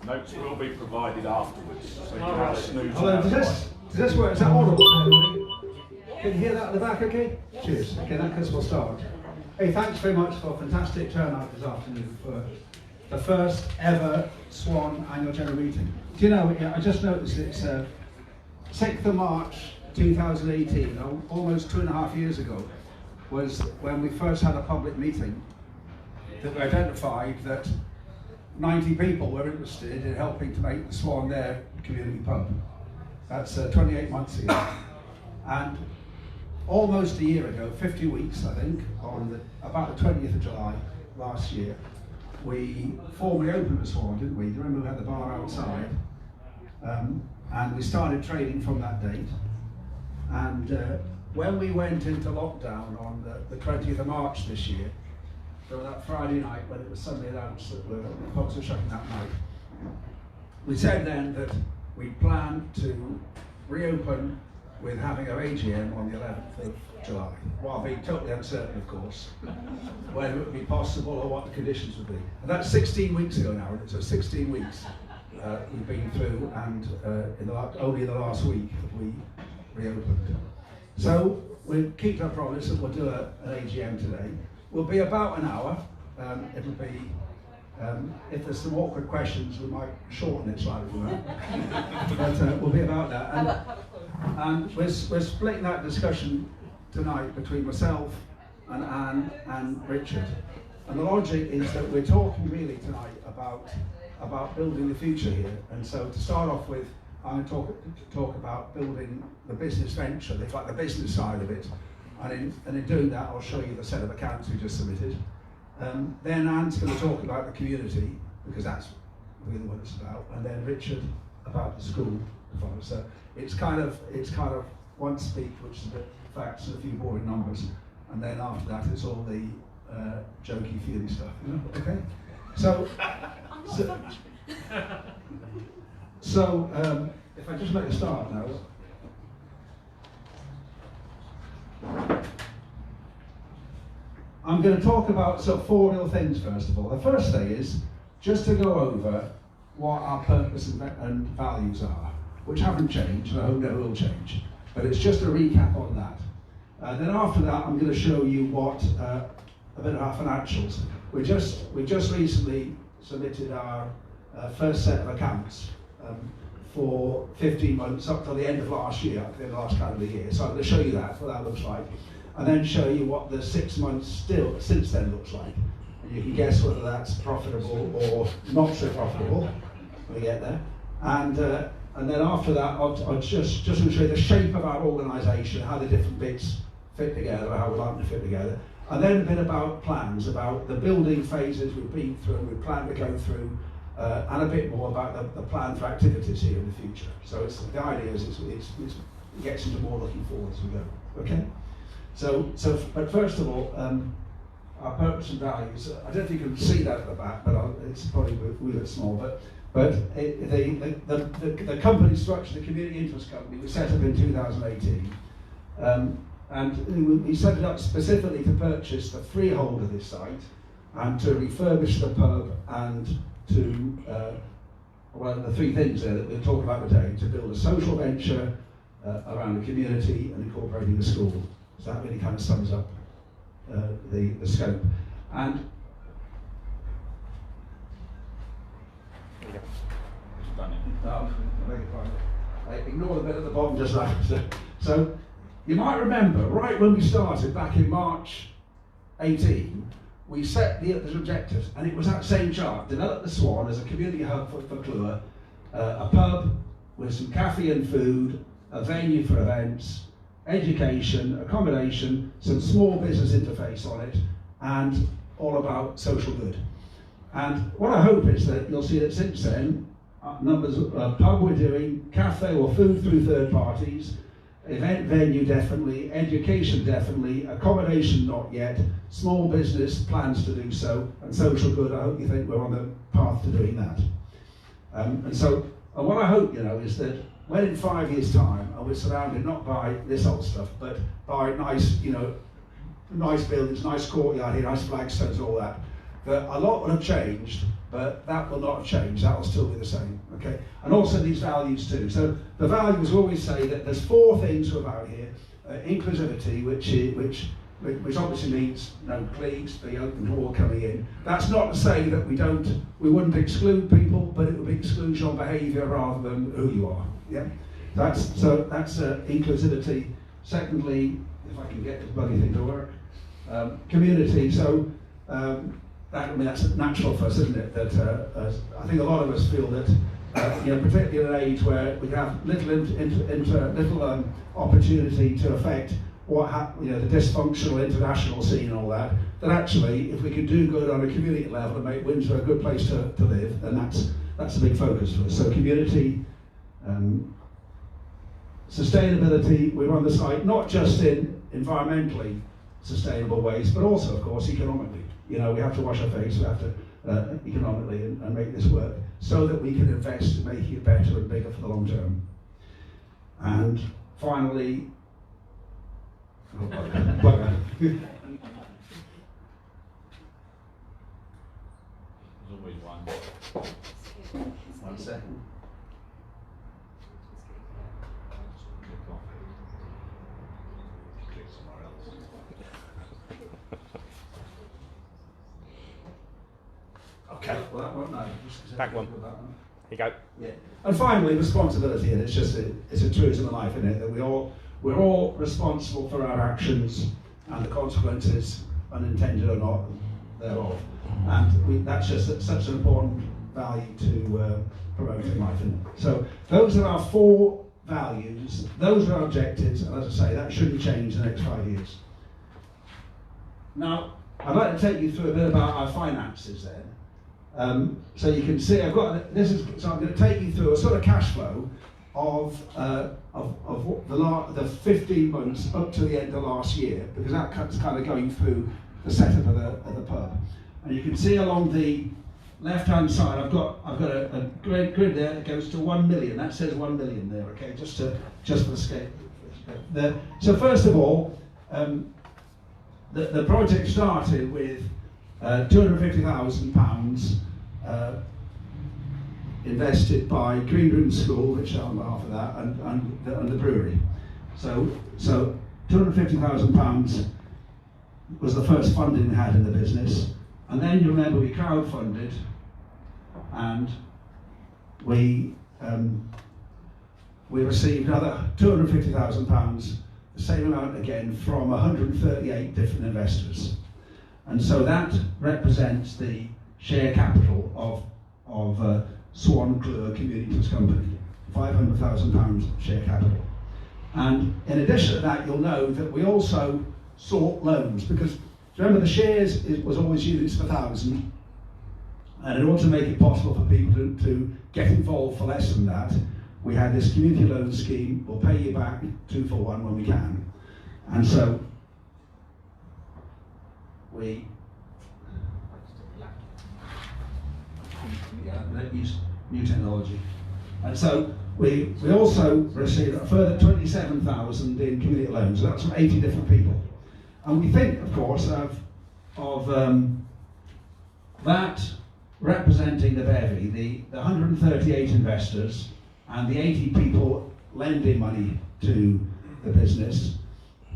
Notes will be provided afterwards, so you can have a snooze. Hello, does this work? Is that audible? Can you hear that at the back okay? Cheers. Okay, that case we'll start. Hey, thanks very much for a fantastic turnout this afternoon for the first ever Swan annual general meeting. Do you know, I just noticed it's 6th of March 2018, almost 2.5 years ago, was when we first had a public meeting that we identified that 90 people were interested in helping to make the Swan their community pub. That's 28 months ago. And almost a year ago, 50 weeks I think, on about the 20th of July last year, we formally opened the Swan, didn't we? Do you remember we had the bar outside? And we started trading from that date. And when we went into lockdown on the 20th of March this year, so that Friday night when it was suddenly announced that the pubs were shutting that night, we said then that we planned to reopen with having our AGM on the 11th of July, while being totally uncertain, of course, whether it would be possible or what the conditions would be. And that's 16 weeks ago now, so 16 weeks we've been through, and only in the last week have we reopened. So we'll keep our promise that we'll do an AGM today. Will be about an hour. It'll be, if there's some awkward questions, we might shorten it slightly from that. But we'll be about that. And we're splitting that discussion tonight between myself and Anne and Richard. And the logic is that we're talking really tonight about building the future here. And so to start off with, I'm going to talk about building the business venture, it's like the business side of it. And in doing that, I'll show you the set of accounts we just submitted. Then Anne's going to talk about the community, because that's really what it's about. And then Richard about the school to follow. So it's kind of one speak, which is a bit of facts and a few boring numbers. And then after that, it's all the jokey, feely stuff. You know? Okay. So if I just make a start now. I'm going to talk about four real things first of all. The first thing is just to go over what our purpose and values are, which haven't changed, and I hope never will change. But it's just a recap on that. Then after that, I'm going to show you what a bit of our financials. We just recently submitted our first set of accounts for 15 months up till the end of last year, up to the end of last calendar year. So I'm going to show you that, what that looks like, and then show you what the 6 months still since then looks like. And you can guess whether that's profitable or not so profitable when we get there. And then after that, I'll just going to show you the shape of our organisation, how the different bits fit together, how we like them to fit together. And then a bit about plans, about the building phases we've been through, we plan to go through, and a bit more about the plan for activities here in the future. So the idea is it gets into more looking forward as we go. Okay. But first of all, our purpose and values. I don't think you can see that at the back, but it's probably a wee bit small. But the company structure, the community interest company, was set up in 2018, and we set it up specifically to purchase the freehold of this site and to refurbish the pub and to, the three things there that we'll talk about today, to build a social venture around the community and incorporating the school. So that really kind of sums up the scope. And I ignore the bit at the bottom just now. So you might remember, right when we started back in March 18, we set the objectives, and it was that same chart: develop the Swan as a community hub for Clewer, a pub with some cafe and food, a venue for events, education, accommodation, some small business interface on it, and all about social good. And what I hope is that you'll see that since then, numbers of pub we're doing, cafe or food through third parties, event venue definitely, education definitely, accommodation not yet, small business plans to do so, and social good, I hope you think we're on the path to doing that. And what I hope, is that when in 5 years' time, and we're surrounded not by this old stuff, but by nice, nice buildings, nice courtyard here, nice flagstones, all that, that a lot will have changed, but that will not have changed. That will still be the same. Okay, and also these values too. So the values always say that there's 4 things about here: inclusivity, which obviously means no cliques, be open to all coming in. That's not to say that we wouldn't exclude people, but it would be exclusion on behaviour rather than who you are. Yeah, that's inclusivity. Secondly, if I can get this bloody thing to work, community. So that's natural for us, isn't it? That I think a lot of us feel that, particularly in an age where we have little opportunity to affect the dysfunctional international scene and all that. That actually, if we could do good on a community level and make Windsor a good place to live, then that's a big focus for us. So community. Sustainability, we run the site not just in environmentally sustainable ways, but also, of course, economically. We have to wash our face, we have to economically and make this work so that we can invest in making it better and bigger for the long term. And finally, There's always one. 1 second. Click somewhere else. Okay, well that one, no. Back one. Here you go. Yeah. And finally, responsibility, and it's a truism of life, isn't it? That we're all responsible for our actions and the consequences, unintended or not, thereof. And that's just such an important value to promote in life, isn't it? So those are our 4 values, those are our objectives, and as I say, that shouldn't change in the next 5 years. Now, I'd like to take you through a bit about our finances then. So you can see, I'm going to take you through a sort of cash flow of the 15 months up to the end of last year, because that's kind of going through the setup of the pub. And you can see along the left-hand side, I've got a grid there that goes to 1 million. That says 1 million there, okay, just for the scale. So first of all, the project started with £250,000 invested by Green Room School, which are on behalf of that, and the brewery. So £250,000 was the first funding we had in the business, and then you remember we crowdfunded, and we received another £250,000, the same amount again from 138 different investors, and so that represents the share capital of Swan Clewer Community Trust Company, £500,000 share capital. And in addition to that, you'll know that we also sought loans, because remember the shares was always units per 1,000, and in order to make it possible for people to get involved for less than that, we had this community loan scheme. We'll pay you back 2 for 1 when we can. And so we use new technology. And so we also received a further 27,000 in community loans. So that's from 80 different people. And we think, of course, of that representing the bevy, the 138 investors and the 80 people lending money to the business,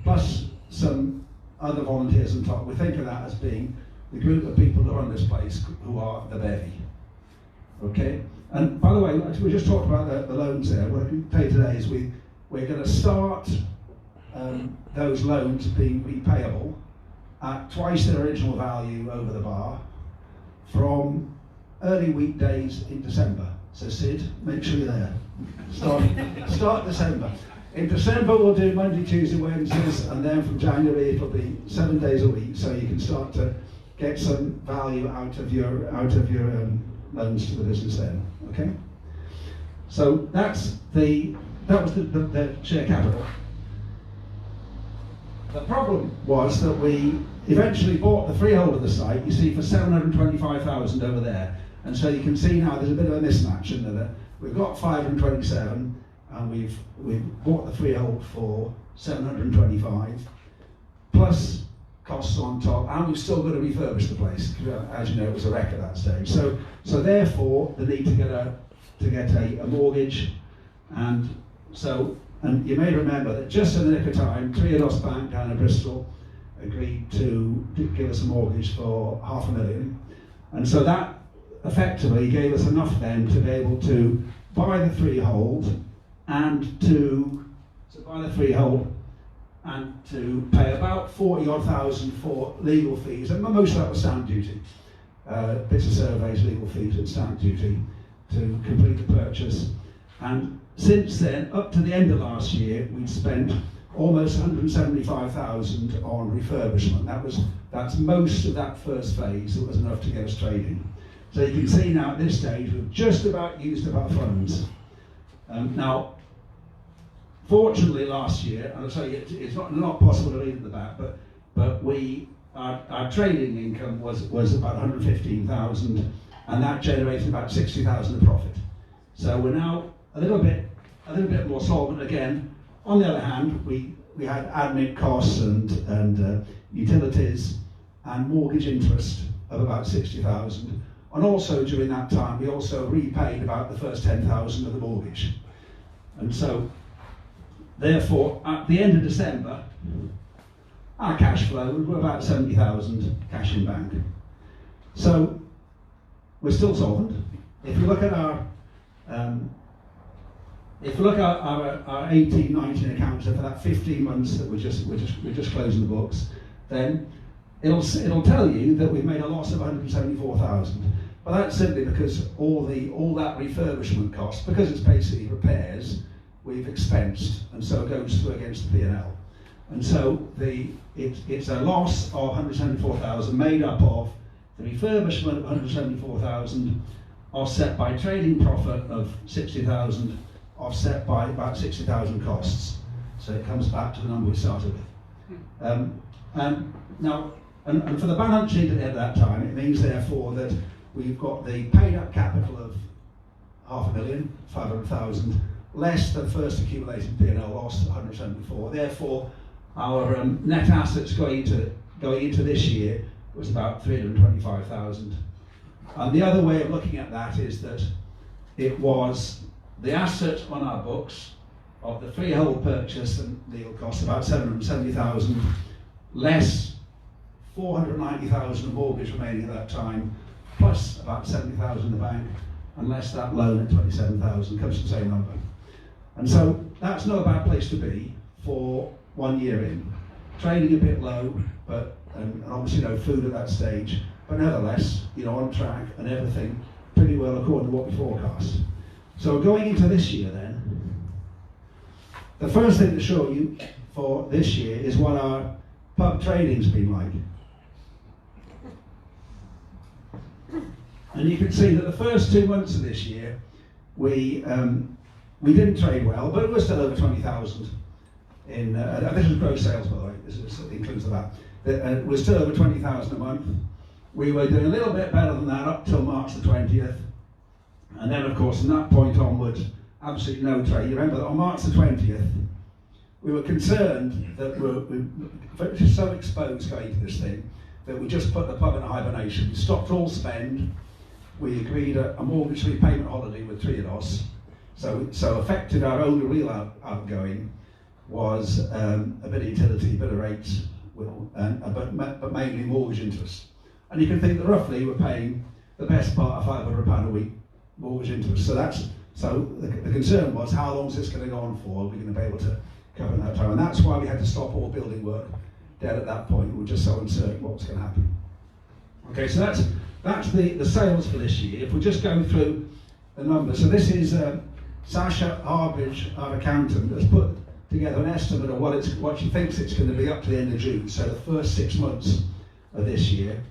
plus some other volunteers on top. We think of that as being the group of people who run this place, who are the bevy. Okay? And by the way, we just talked about the loans there. What I can tell you today is we're going to start those loans being repayable at twice their original value over the bar from early weekdays in December. So Sid, make sure you're there. Start December. In December we'll do Monday, Tuesday, Wednesdays, and then from January it'll be 7 days a week, so you can start to get some value out of your loans to the business then. Okay? So that was the share capital. The problem was that we eventually bought the freehold of the site, you see, for 725,000 over there. And so you can see now there's a bit of a mismatch in there. We've got 527 and we've bought the freehold for 725, plus costs on top, and we've still got to refurbish the place. As you know, it was a wreck at that stage. So therefore, the need to get a mortgage, and you may remember that just in the nick of time, Triodos Bank down in Bristol agreed to give us a mortgage for £500,000, and so that effectively gave us enough then to be able to buy the freehold and to pay about 40,000 for legal fees, and most of that was stamp duty, bits of surveys, legal fees and stamp duty to complete the purchase. And since then, up to the end of last year, we'd spent almost 175,000 on refurbishment. That's most of that first phase. It was enough to get us trading. So you can see now at this stage we've just about used up our funds. Now, fortunately last year, and I'll tell you, it's not possible to read at the back, but our trading income was about 115,000, and that generated about 60,000 of profit. So we're now a little bit more solvent again. On the other hand, we had admin costs and utilities and mortgage interest of about 60,000. And also during that time, we also repaid about the first 10,000 of the mortgage. And so, therefore, at the end of December, our cash flow was about 70,000 cash in bank. So, we're still solvent. If you look at our 18-19 accounts for that 15 months that we're just closing the books, then it'll tell you that we've made a loss of 174,000. But that's simply because all that refurbishment cost, because it's basically repairs, we've expensed, and so it goes through against the P&L. And so it's a loss of 174,000 made up of the refurbishment of 174,000, offset by trading profit of 60,000, offset by about 60,000 costs. So it comes back to the number we started with. And for the balance sheet at the end of that time, it means therefore that we've got the paid up capital of 500,000, less the first accumulated P&L loss of 174. Therefore, our net assets going into this year was about 325,000. And the other way of looking at that is that it was the asset on our books of the freehold purchase and legal costs, about 770,000, less 490,000 of mortgage remaining at that time, plus about 70,000 in the bank, and less that loan at 27,000, comes to the same number. And so that's not a bad place to be for 1 year in. Trading a bit low, but and obviously no food at that stage, but nevertheless, on track and everything pretty well according to what we forecast. So going into this year then, the first thing to show you for this year is what our pub trading's been like. And you can see that the first 2 months of this year, we didn't trade well, but it was still over 20,000 in, this was gross sales by the way, this includes the VAT. It was still over 20,000 a month. We were doing a little bit better than that up till March the 20th. And then of course from that point onwards, absolutely no trade. You remember that on March the 20th, we were concerned that we were just so exposed going to this thing that we just put the pub in hibernation. We stopped all spend. We agreed a mortgage repayment holiday with Triodos. So affected our only real outgoing was a bit of utility, a bit of rates, but mainly mortgage interest. And you can think that roughly we're paying the best part of £500 a week mortgage interest. So the concern was, how long is this going to go on for? Are we going to be able to cover that time? And that's why we had to stop all building work dead at that point. We were just so uncertain what was going to happen. Okay, so that's the sales for this year. If we just go through the numbers. So this is Sasha Harbridge, our accountant, has put together an estimate of what she thinks it's going to be up to the end of June, so the first 6 months of this year.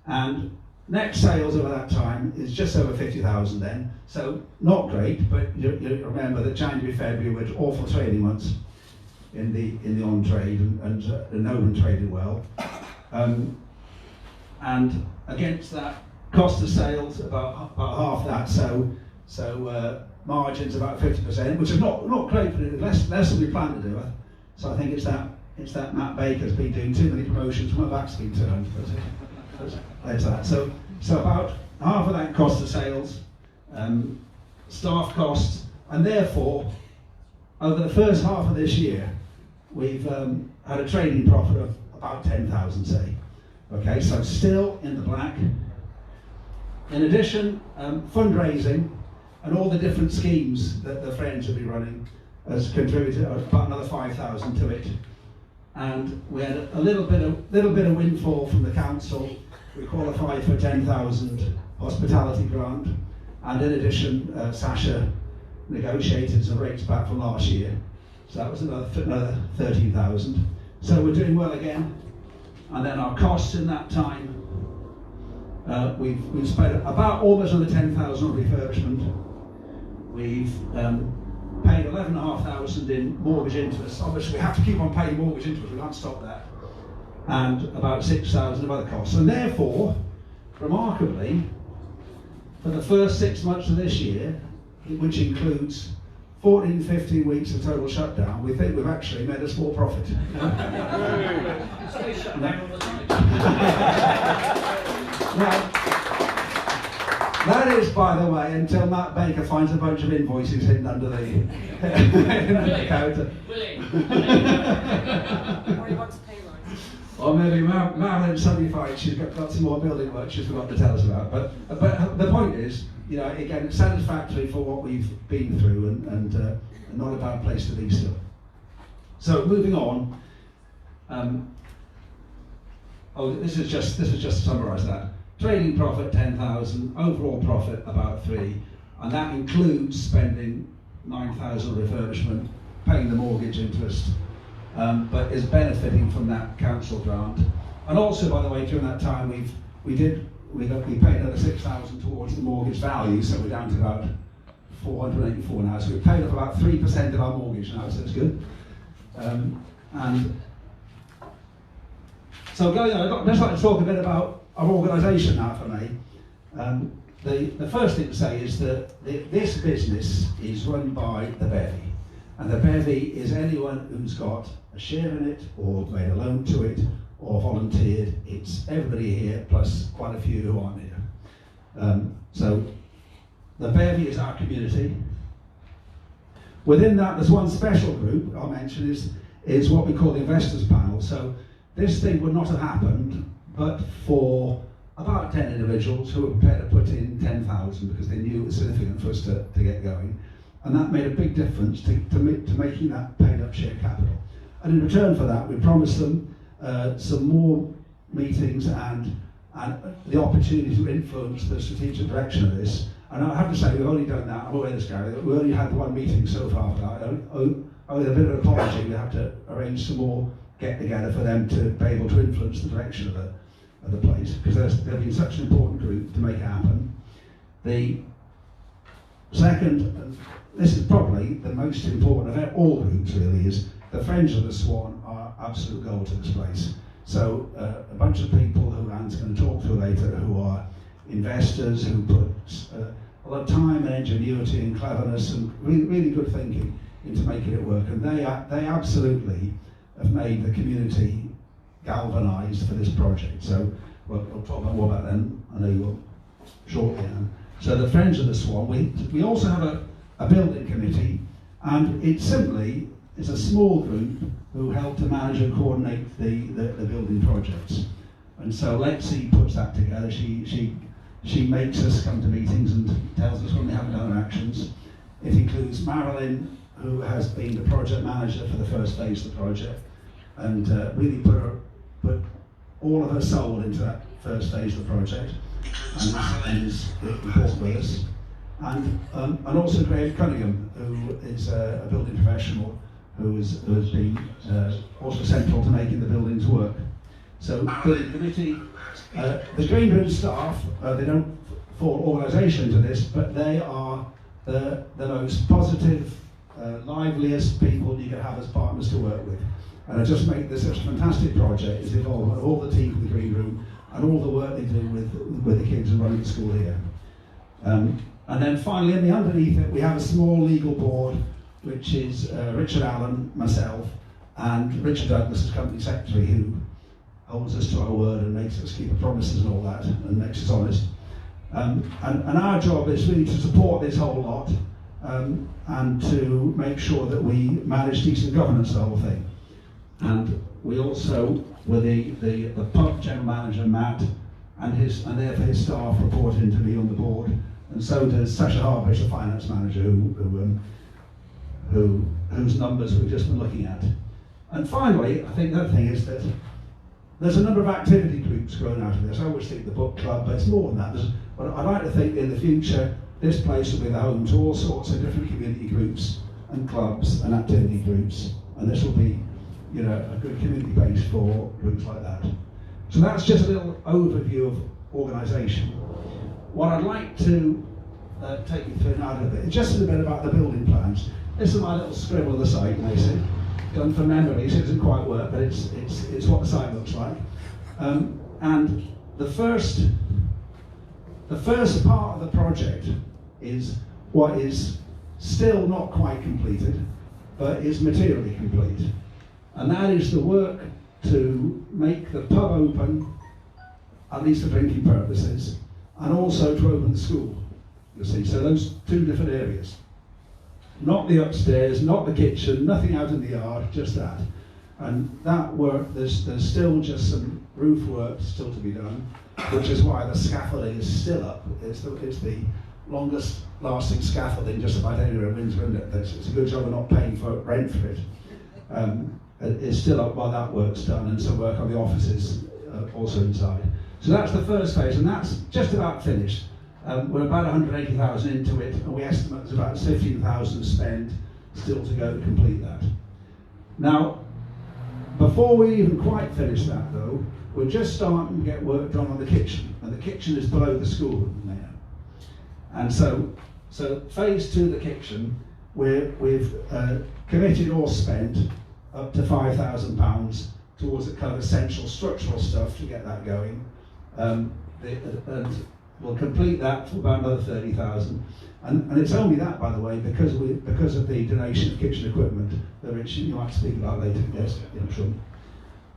And net sales over that time is just over 50,000 then, so not great, but you remember that January, February were awful trading months in the on-trade, and no one traded well. And against that, cost of sales about half that, so margins about 50%, which is not great, but it's less than we planned to do. So I think it's that it's that Matt Baker's been doing too many promotions, my back's been turned. But there's that. So about half of that cost of sales, staff costs, and therefore, over the first half of this year, we've had a trading profit of about 10,000, say. Okay, so still in the black. In addition, fundraising and all the different schemes that the Friends will be running has contributed about another 5,000 to it. And we had a little bit of windfall from the council. We qualified for 10,000 hospitality grant, and in addition, Sasha negotiated some rates back from last year, so that was another 13,000. So we're doing well again. And then our costs in that time, we've spent about almost another 10,000 on refurbishment. We've paid 11,500 in mortgage interest. Obviously, we have to keep on paying mortgage interest. We can't stop that. And about 6,000 of other costs. And therefore, remarkably, for the first 6 months of this year, which includes 14, 15 weeks of total shutdown, we think we've actually made a small profit. Stay shut down all the time. Now, that is, by the way, until Matt Baker finds a bunch of invoices hidden under the, counter. Willie. Or he wants a pay rise. Or maybe Marilyn suddenly finds she's got some more building work she's forgotten to tell us about. But the point is, again, it's satisfactory for what we've been through, and not a bad place to be still. So moving on. This is just to summarise that. Trading profit 10,000, overall profit about 3, and that includes spending 9,000 refurbishment, paying the mortgage interest, but is benefiting from that council grant. And also, by the way, during that time we paid another 6,000 towards the mortgage value, so we're down to about 484 now. So we've paid up about 3% of our mortgage now, so it's good. And so going on, I'd just like to talk a bit about our organisation now, if I may. The first thing to say is that this business is run by the bevy, and the bevy is anyone who's got a share in it, or made a loan to it, or volunteered. It's everybody here, plus quite a few who aren't here. So the bevy is our community. Within that, there's one special group I'll mention is what we call the investors panel. So this thing would not have happened but for about 10 individuals who were prepared to put in 10,000 because they knew it was significant for us to get going. And that made a big difference to making that paid up share capital. And in return for that, we promised them some more meetings and the opportunity to influence the strategic direction of this. And I have to say, we've only done that. I'm aware of this, Gary. We've only had one meeting so far for that. With a bit of an apology, we have to arrange some more get-together for them to be able to influence the direction of the place, because they've been such an important group to make it happen. The second, and this is probably the most important of all groups really, is the Friends of the Swan are absolute gold to this place. So a bunch of people who Anne's going to talk to later, who are investors, who put a lot of time and ingenuity and cleverness and really good thinking into making it work, and they absolutely have made the community galvanised for this project. So we'll talk more about them, I know you will shortly. So the Friends of the Swan, we also have a building committee, and it simply is a small group who help to manage and coordinate the building projects. And so Lexi puts that together. She makes us come to meetings and tells us when they haven't done our actions. It includes Marilyn, who has been the project manager for the first phase of the project, and really put all of her soul into that first phase of the project, and is important with us. And also Graham Cunningham, who is a building professional, who has been also central to making the buildings work. So building committee, the Green Room staff, they don't fall organisation into this, but they are the most positive, liveliest people you can have as partners to work with. And I just make this such a fantastic project, is the involvement of all the team from the Green Room and all the work they do with the kids and running the school here. And then finally, underneath it, we have a small legal board, which is Richard Allen, myself, and Richard Douglas is company secretary, who holds us to our word and makes us keep our promises and all that, and makes us honest. And our job is really to support this whole lot, and to make sure that we manage decent governance of the whole thing. And we also, with the pub general manager, Matt, and therefore his staff report into me on the board, and so does Sasha Harbish, the finance manager, whose numbers we've just been looking at. And finally, I think the other thing is that there's a number of activity groups growing out of this. I always think the book club, but it's more than that. But I'd like to think in the future, this place will be the home to all sorts of different community groups and clubs and activity groups, and this will be, you know, a good community base for groups like that. So that's just a little overview of organisation. What I'd like to take you through now a bit is just a bit about the building plans. This is my little scribble on the site, you may see, done from memory, so it doesn't quite work, but it's what the site looks like. And the first part of the project is what is still not quite completed, but is materially complete. And that is the work to make the pub open, at least for drinking purposes, and also to open the school, you see. So those two different areas. Not the upstairs, not the kitchen, nothing out in the yard, just that. And that work, there's still just some roof work still to be done, which is why the scaffolding is still up. It's the longest lasting scaffolding just about anywhere in Windsor, isn't it? It's a good job of not paying for rent for it. It's still up while that work's done, and some work on the offices also inside. So that's the first phase, and that's just about finished. We're about 180,000 into it, and we estimate there's about 15,000 spent still to go to complete that. Now, before we even quite finish that though, we're just starting to get work done on the kitchen, and the kitchen is below the school now. And so phase two, the kitchen, we've committed or spent up to £5,000 towards the kind of essential structural stuff to get that going. And we'll complete that for about another 30,000. And it's only that, by the way, because of the donation of kitchen equipment that Rich, you might speak about later. Yes, yeah, I'm sure.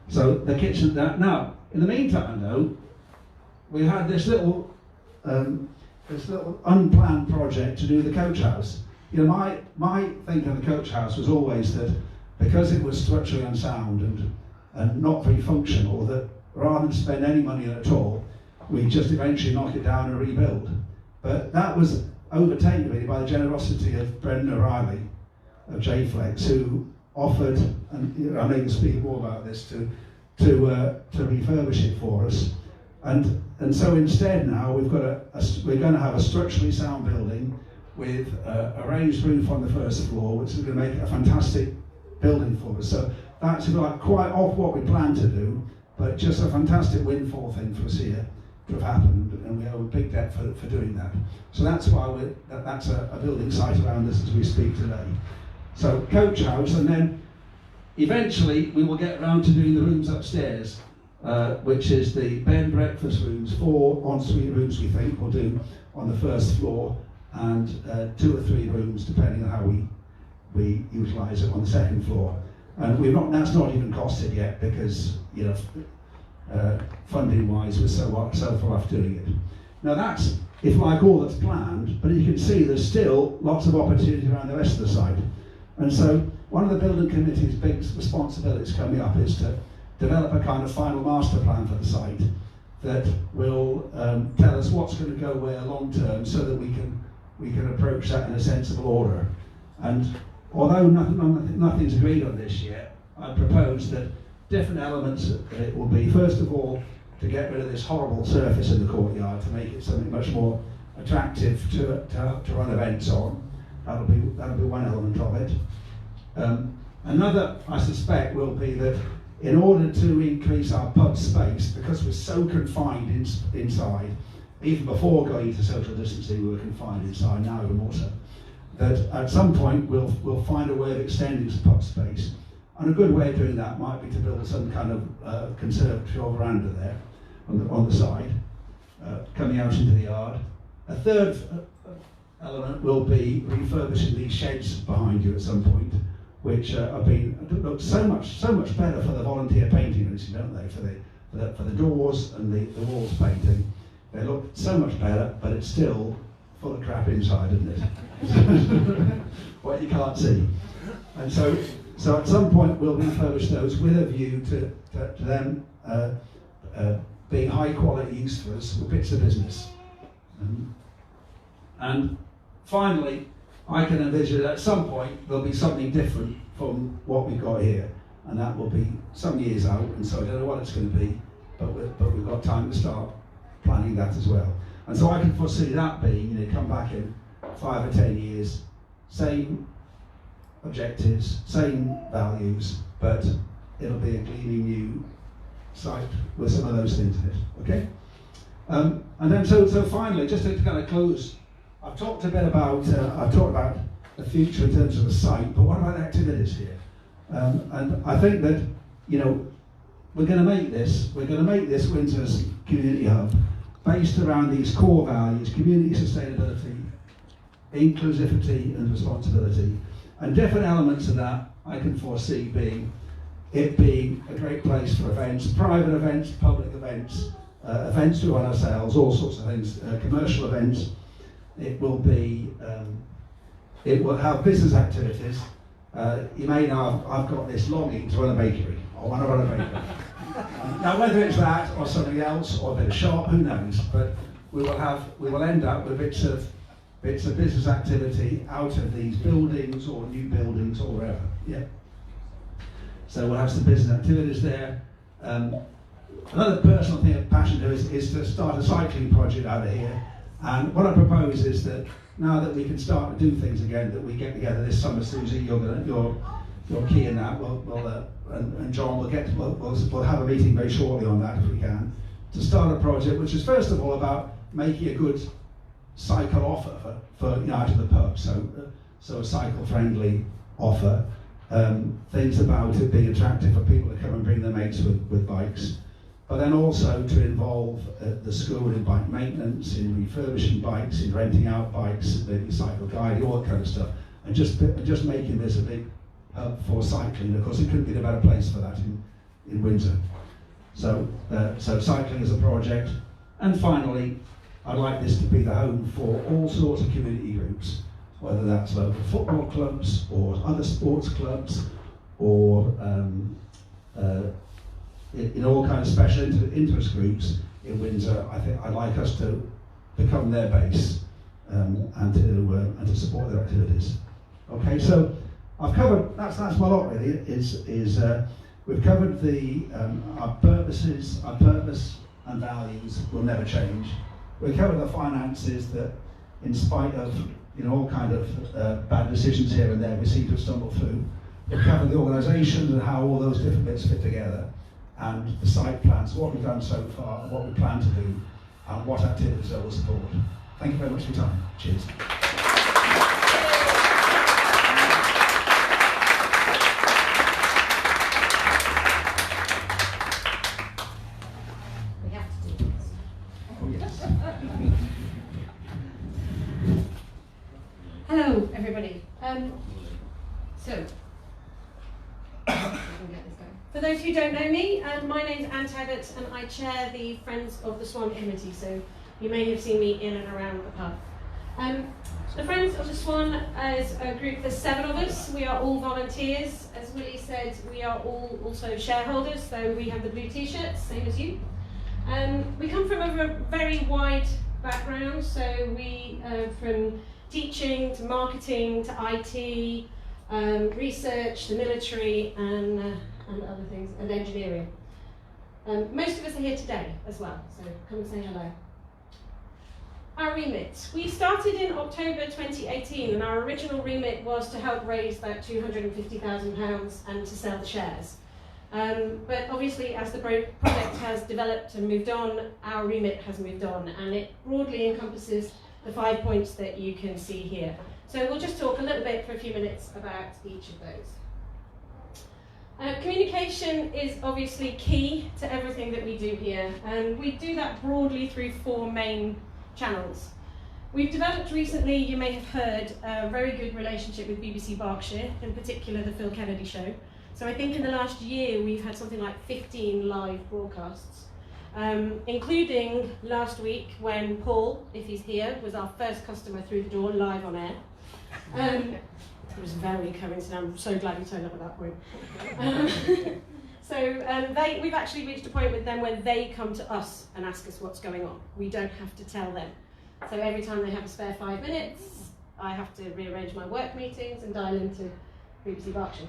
So the kitchen, now, in the meantime though, we had this little unplanned project to do the coach house. You know, my thinking of the coach house was always that because it was structurally unsound and not very functional, that rather than spend any money at all, we just eventually knock it down and rebuild. But that was overtaken really by the generosity of Brendan O'Reilly of JFlex, who offered, and you know, I know you can speak more about this, to refurbish it for us. And so instead now we're going to have a structurally sound building with a raised roof on the first floor, which is going to make it a fantastic building for us. So that's like quite off what we planned to do, but just a fantastic windfall thing for us here to have happened, and we owe a big debt for doing that. So that's why that's a building site around us as we speak today. So coach house, and then eventually we will get around to doing the rooms upstairs, which is the bed and breakfast rooms, 4 ensuite rooms we think we'll do on the first floor, and 2 or 3 rooms depending on how we utilise it on the second floor. And that's not even costed yet because, you know, funding-wise we're so far off doing it. Now that's, if like all that's planned, but you can see there's still lots of opportunity around the rest of the site. And so one of the building committee's big responsibilities coming up is to develop a kind of final master plan for the site that will tell us what's going to go where long term, so that we can approach that in a sensible order. And although nothing's agreed on this yet, I propose that different elements of it will be, first of all, to get rid of this horrible surface in the courtyard to make it something much more attractive to run events on. That'll be one element of it. Another, I suspect, will be that in order to increase our pub space, because we're so confined inside, even before going into social distancing we were confined inside, now even more so, that at some point we'll find a way of extending the pub space. And a good way of doing that might be to build some kind of conservatory or veranda there on the side, coming out into the yard. A third element will be refurbishing these sheds behind you at some point, which have been look so much better for the volunteer painting, don't they? For the doors and the walls painting, they look so much better, but it's still full of crap inside, isn't it? What you can't see. And so at some point we'll refurbish those with a view to them being high quality use for us for bits of business. And finally, I can envision at some point there'll be something different from what we've got here, and that will be some years out, and so I don't know what it's going to be, but we've got time to start planning that as well. And so I can foresee that being, come back in 5 or 10 years, same objectives, same values, but it'll be a gleaming new site with some of those things in it, okay? And then so finally, just to kind of close, I've talked a bit about the future in terms of the site, but what about the activities here? And I think that, we're going to make this Windsor's community hub based around these core values: community sustainability, inclusivity and responsibility. And different elements of that I can foresee being a great place for events, private events, public events, events we run ourselves, all sorts of things, commercial events. It will have business activities. You may know I've got this longing to run a bakery. I want to run a bakery. Now whether it's that or something else or a bit of shop, who knows? But we will end up with bits of business activity out of these buildings or new buildings or wherever. Yeah. So we'll have some business activities there. Another personal thing I'm passionate to is to start a cycling project out of here. And what I propose is that now that we can start to do things again, that we get together this summer. Susie, you're key in that. And John, we'll have a meeting very shortly on that if we can, to start a project which is first of all about making a good cycle offer for out of the pub. So a cycle friendly offer. Things about it being attractive for people to come and bring their mates with bikes. But then also to involve the school in bike maintenance, in refurbishing bikes, in renting out bikes, maybe cycle guiding, all that kind of stuff, and just making this a big hub for cycling. Of course, it couldn't be a better place for that in Windsor. So cycling is a project, and finally, I'd like this to be the home for all sorts of community groups, whether that's local football clubs or other sports clubs, or in all kinds of special interest groups in Windsor. I think I'd like us to become their base and to support their activities. Okay, so I've covered that's my lot really. We've covered our purpose and values will never change. We covered the finances that, in spite of all kind of bad decisions here and there, we seem to have stumbled through. We've covered the organisation and how all those different bits fit together, and the site plans, what we've done so far, what we plan to do, and what activities I will support. Thank you very much for your time. Cheers. We have to do this. Oh yes. Hello, everybody. So, for those who don't know me, my name's Anne Tebbatt, and I chair the Friends of the Swan committee, so you may have seen me in and around the pub. The Friends of the Swan is a group, there's 7 of us. We are all volunteers. As Willie said, we are all also shareholders, so we have the blue t-shirts, same as you. We come from a very wide background, so we from teaching to marketing to IT, research, the military, and other things, and engineering. Most of us are here today as well, so come and say hello. Our remit. We started in October 2018, and our original remit was to help raise about £250,000 and to sell the shares. But obviously, as the project has developed and moved on, our remit has moved on, and it broadly encompasses the 5 points that you can see here. So we'll just talk a little bit for a few minutes about each of those. Communication is obviously key to everything that we do here, and we do that broadly through 4 main channels. We've developed recently, you may have heard, a very good relationship with BBC Berkshire, in particular the Phil Kennedy Show. So I think in the last year we've had something like 15 live broadcasts, including last week when Paul, if he's here, was our first customer through the door live on air. It was very coincidental. I'm so glad he turned up at that point. We've actually reached a point with them where they come to us and ask us what's going on. We don't have to tell them. So every time they have a spare 5 minutes, I have to rearrange my work meetings and dial into BBC Berkshire.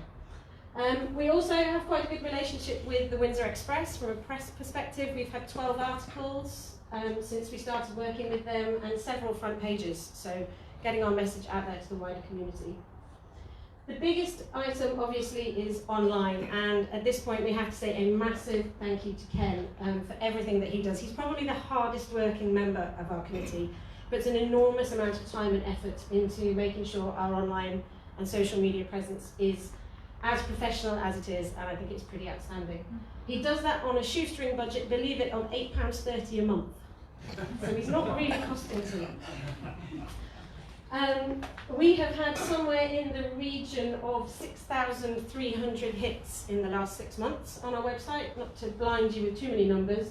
We also have quite a good relationship with the Windsor Express from a press perspective. We've had 12 articles since we started working with them and several front pages, so getting our message out there to the wider community. The biggest item obviously is online, and at this point we have to say a massive thank you to Ken for everything that he does. He's probably the hardest working member of our committee, but it's an enormous amount of time and effort into making sure our online and social media presence is as professional as it is, and I think it's pretty outstanding. He does that on a shoestring budget, believe it, of £8.30 a month. So he's not really costing us a lot. We have had somewhere in the region of 6,300 hits in the last 6 months on our website, not to blind you with too many numbers.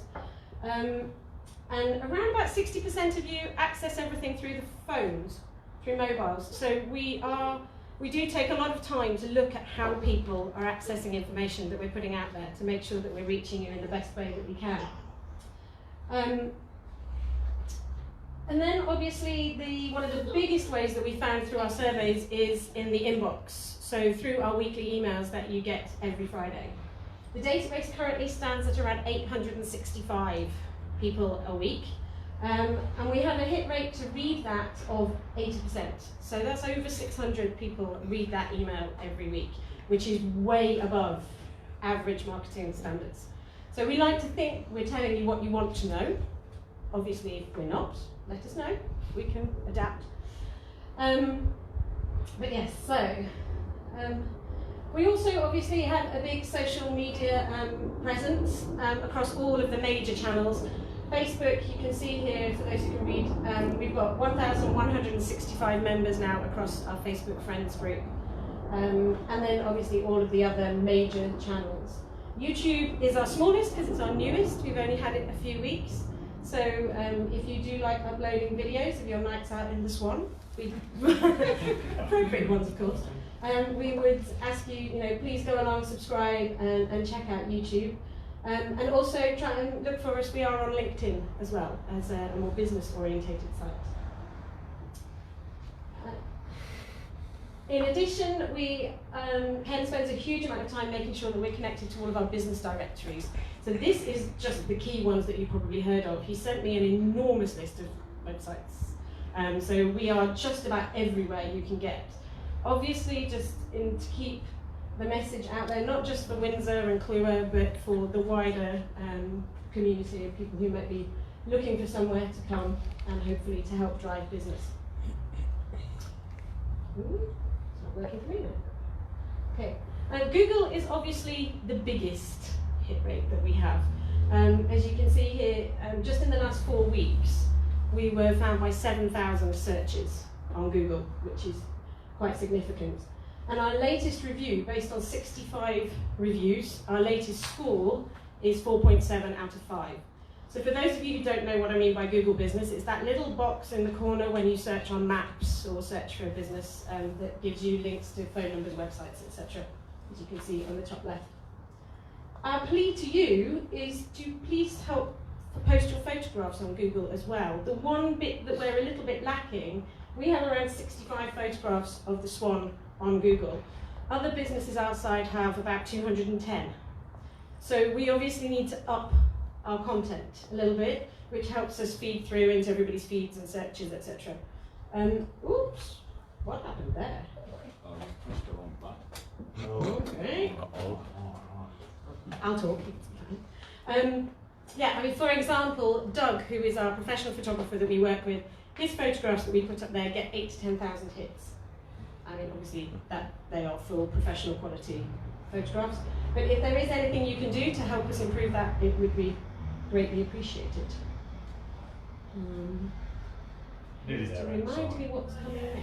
And around about 60% of you access everything through the phones, through mobiles. So we do take a lot of time to look at how people are accessing information that we're putting out there to make sure that we're reaching you in the best way that we can. And then obviously one of the biggest ways that we found through our surveys is in the inbox, so through our weekly emails that you get every Friday. The database currently stands at around 865 people a week, and we have a hit rate to read that of 80%. So that's over 600 people read that email every week, which is way above average marketing standards. So we like to think we're telling you what you want to know. Obviously, if we're not, let us know. We can adapt. But yes, so we also obviously have a big social media presence across all of the major channels. Facebook, you can see here, for those who can read, we've got 1,165 members now across our Facebook friends group. And then obviously all of the other major channels. YouTube is our smallest because it's our newest. We've only had it a few weeks. So if you do like uploading videos of your nights out in the Swan, appropriate ones of course, we would ask you, please go along, subscribe and check out YouTube. And also try and look for us, we are on LinkedIn as well, as a more business orientated site. In addition, Ken spends a huge amount of time making sure that we're connected to all of our business directories. So this is just the key ones that you probably heard of. He sent me an enormous list of websites. So we are just about everywhere you can get. Obviously, just to keep the message out there, not just for Windsor and Clewer, but for the wider community of people who might be looking for somewhere to come and hopefully to help drive business. It's not working for me now. Okay, Google is obviously the biggest hit rate that we have. As you can see here, just in the last 4 weeks, we were found by 7,000 searches on Google, which is quite significant. And our latest review, based on 65 reviews, our latest score is 4.7 out of 5. So for those of you who don't know what I mean by Google Business, it's that little box in the corner when you search on maps or search for a business that gives you links to phone numbers, websites, etc., as you can see on the top left. Our plea to you is to please help post your photographs on Google as well. The one bit that we're a little bit lacking, we have around 65 photographs of the Swan on Google. Other businesses outside have about 210. So we obviously need to up our content a little bit, which helps us feed through into everybody's feeds and searches, etc. Oops, what happened there? Oh, you pressed the wrong button. Okay. Uh-oh. I'll talk. Yeah, I mean, for example, Doug, who is our professional photographer that we work with, his photographs that we put up there get 8,000 to 10,000 hits. I mean, obviously, that they are full professional quality photographs. But if there is anything you can do to help us improve that, it would be greatly appreciated. Nearly to there, remind me what's coming next.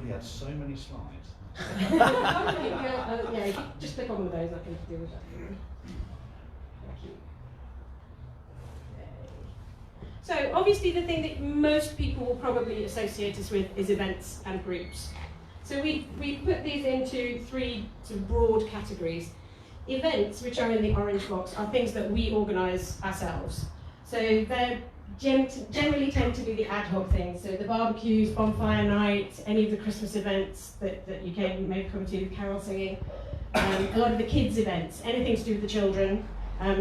We had so many slides. Yeah, just click on one of those, I can deal with that. Thank you. So obviously the thing that most people will probably associate us with is events and groups. So we put these into three sort of broad categories. Events, which are in the orange box, are things that we organise ourselves. So they generally tend to be the ad hoc things. So the barbecues, bonfire night, any of the Christmas events that you may come to, carol singing. A lot of the kids' events, anything to do with the children,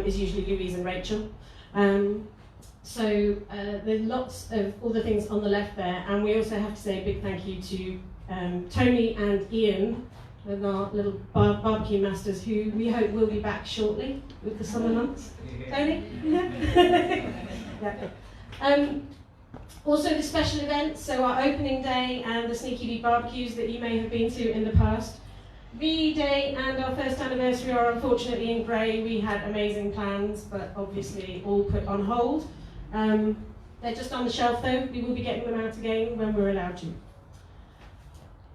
is usually Louise and Rachel. So there's lots of all the things on the left there, and we also have to say a big thank you to Tony and Ian, our little barbecue masters, who we hope will be back shortly with the summer months. Tony? Yeah. Yeah. Also the special events, so our opening day and the Sneaky Bee barbecues that you may have been to in the past. VE Day and our first anniversary are unfortunately in grey. We had amazing plans, but obviously all put on hold. They're just on the shelf though. We will be getting them out again when we're allowed to.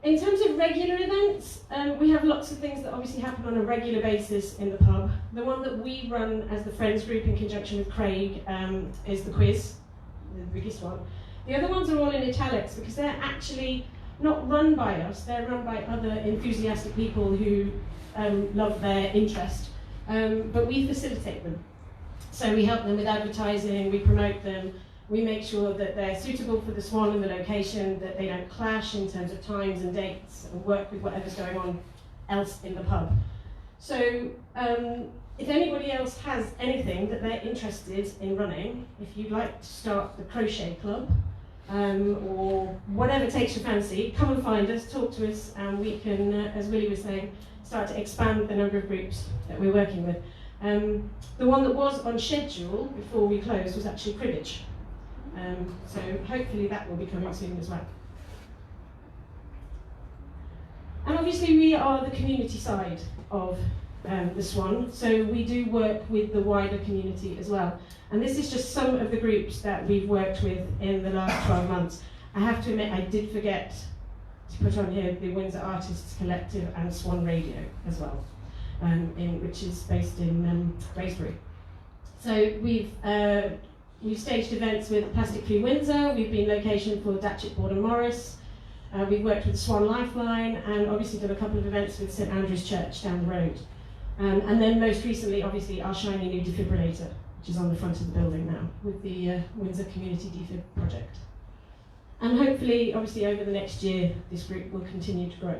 In terms of regular events, we have lots of things that obviously happen on a regular basis in the pub. The one that we run as the Friends group in conjunction with Craig is the quiz, the biggest one. The other ones are all in italics because they're actually not run by us, they're run by other enthusiastic people who love their interest, but we facilitate them. So we help them with advertising, we promote them, we make sure that they're suitable for the Swan and the location, that they don't clash in terms of times and dates, and work with whatever's going on else in the pub. So if anybody else has anything that they're interested in running, if you'd like to start the crochet club, or whatever takes your fancy, come and find us, talk to us, and we can, as Willie was saying, start to expand the number of groups that we're working with. The one that was on schedule before we closed was actually cribbage. So hopefully that will be coming soon as well. And obviously we are the community side of the Swan, so we do work with the wider community as well. And this is just some of the groups that we've worked with in the last 12 months. I have to admit I did forget to put on here the Windsor Artists Collective and Swan Radio as well, which is based in Braesbury. So we've staged events with Plastic Free Windsor, we've been location for Datchet, Board and Morris, we've worked with Swan Lifeline, and obviously done a couple of events with St Andrew's Church down the road. And then most recently, obviously, our shiny new defibrillator, which is on the front of the building now, with the Windsor Community Defib Project. And hopefully, obviously, over the next year, this group will continue to grow.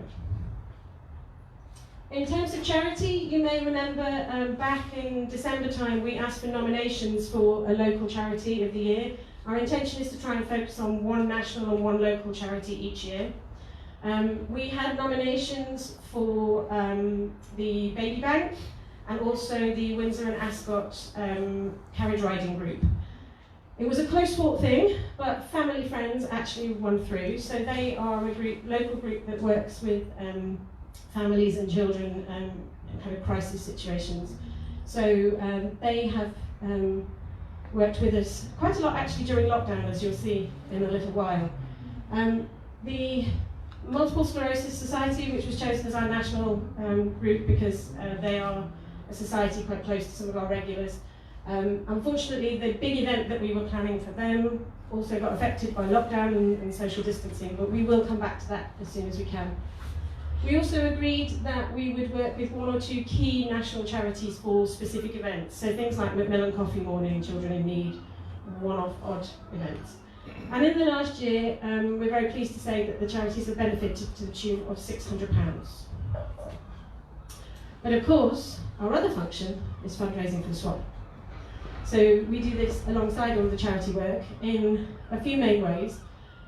In terms of charity, you may remember back in December time, we asked for nominations for a local charity of the year. Our intention is to try and focus on one national and one local charity each year. We had nominations for the Baby Bank and also the Windsor and Ascot carriage riding group. It was a close fought thing, but Family Friends actually won through. So they are a group, local group that works with families and children in kind of crisis situations. So they have worked with us quite a lot actually during lockdown, as you'll see in a little while. The Multiple Sclerosis Society, which was chosen as our national group because they are a society quite close to some of our regulars. Unfortunately, the big event that we were planning for them also got affected by lockdown and social distancing, but we will come back to that as soon as we can. We also agreed that we would work with one or two key national charities for specific events, so things like Macmillan Coffee Morning, Children in Need, one-off odd events. And in the last year, we're very pleased to say that the charities have benefited to the tune of £600. But of course, our other function is fundraising for the Swan. So we do this alongside all the charity work in a few main ways.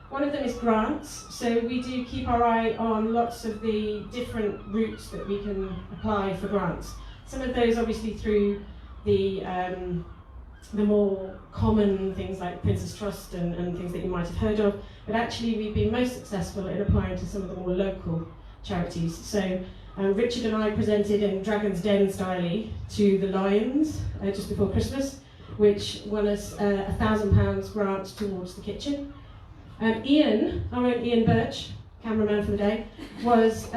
One of them is grants, so we do keep our eye on lots of the different routes that we can apply for grants. Some of those obviously through the more common things like Princess Trust and things that you might have heard of, but actually we've been most successful in applying to some of the more local charities. So Richard and I presented in Dragon's Den style to the Lions just before Christmas, which won us a £1,000 grant towards the kitchen. Ian, our own Ian Birch, cameraman for the day, was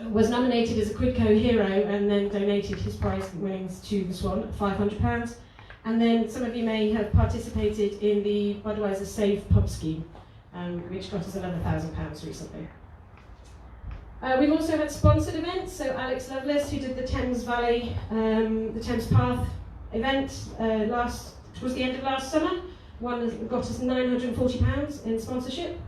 nominated as a Quidco hero and then donated his prize winnings to the Swan at £500. And then some of you may have participated in the Budweiser Save Pub scheme, which got us another £1,000 recently. We've also had sponsored events, so Alex Lovelace, who did the Thames Valley, the Thames Path event towards the end of last summer, got us £940 in sponsorship.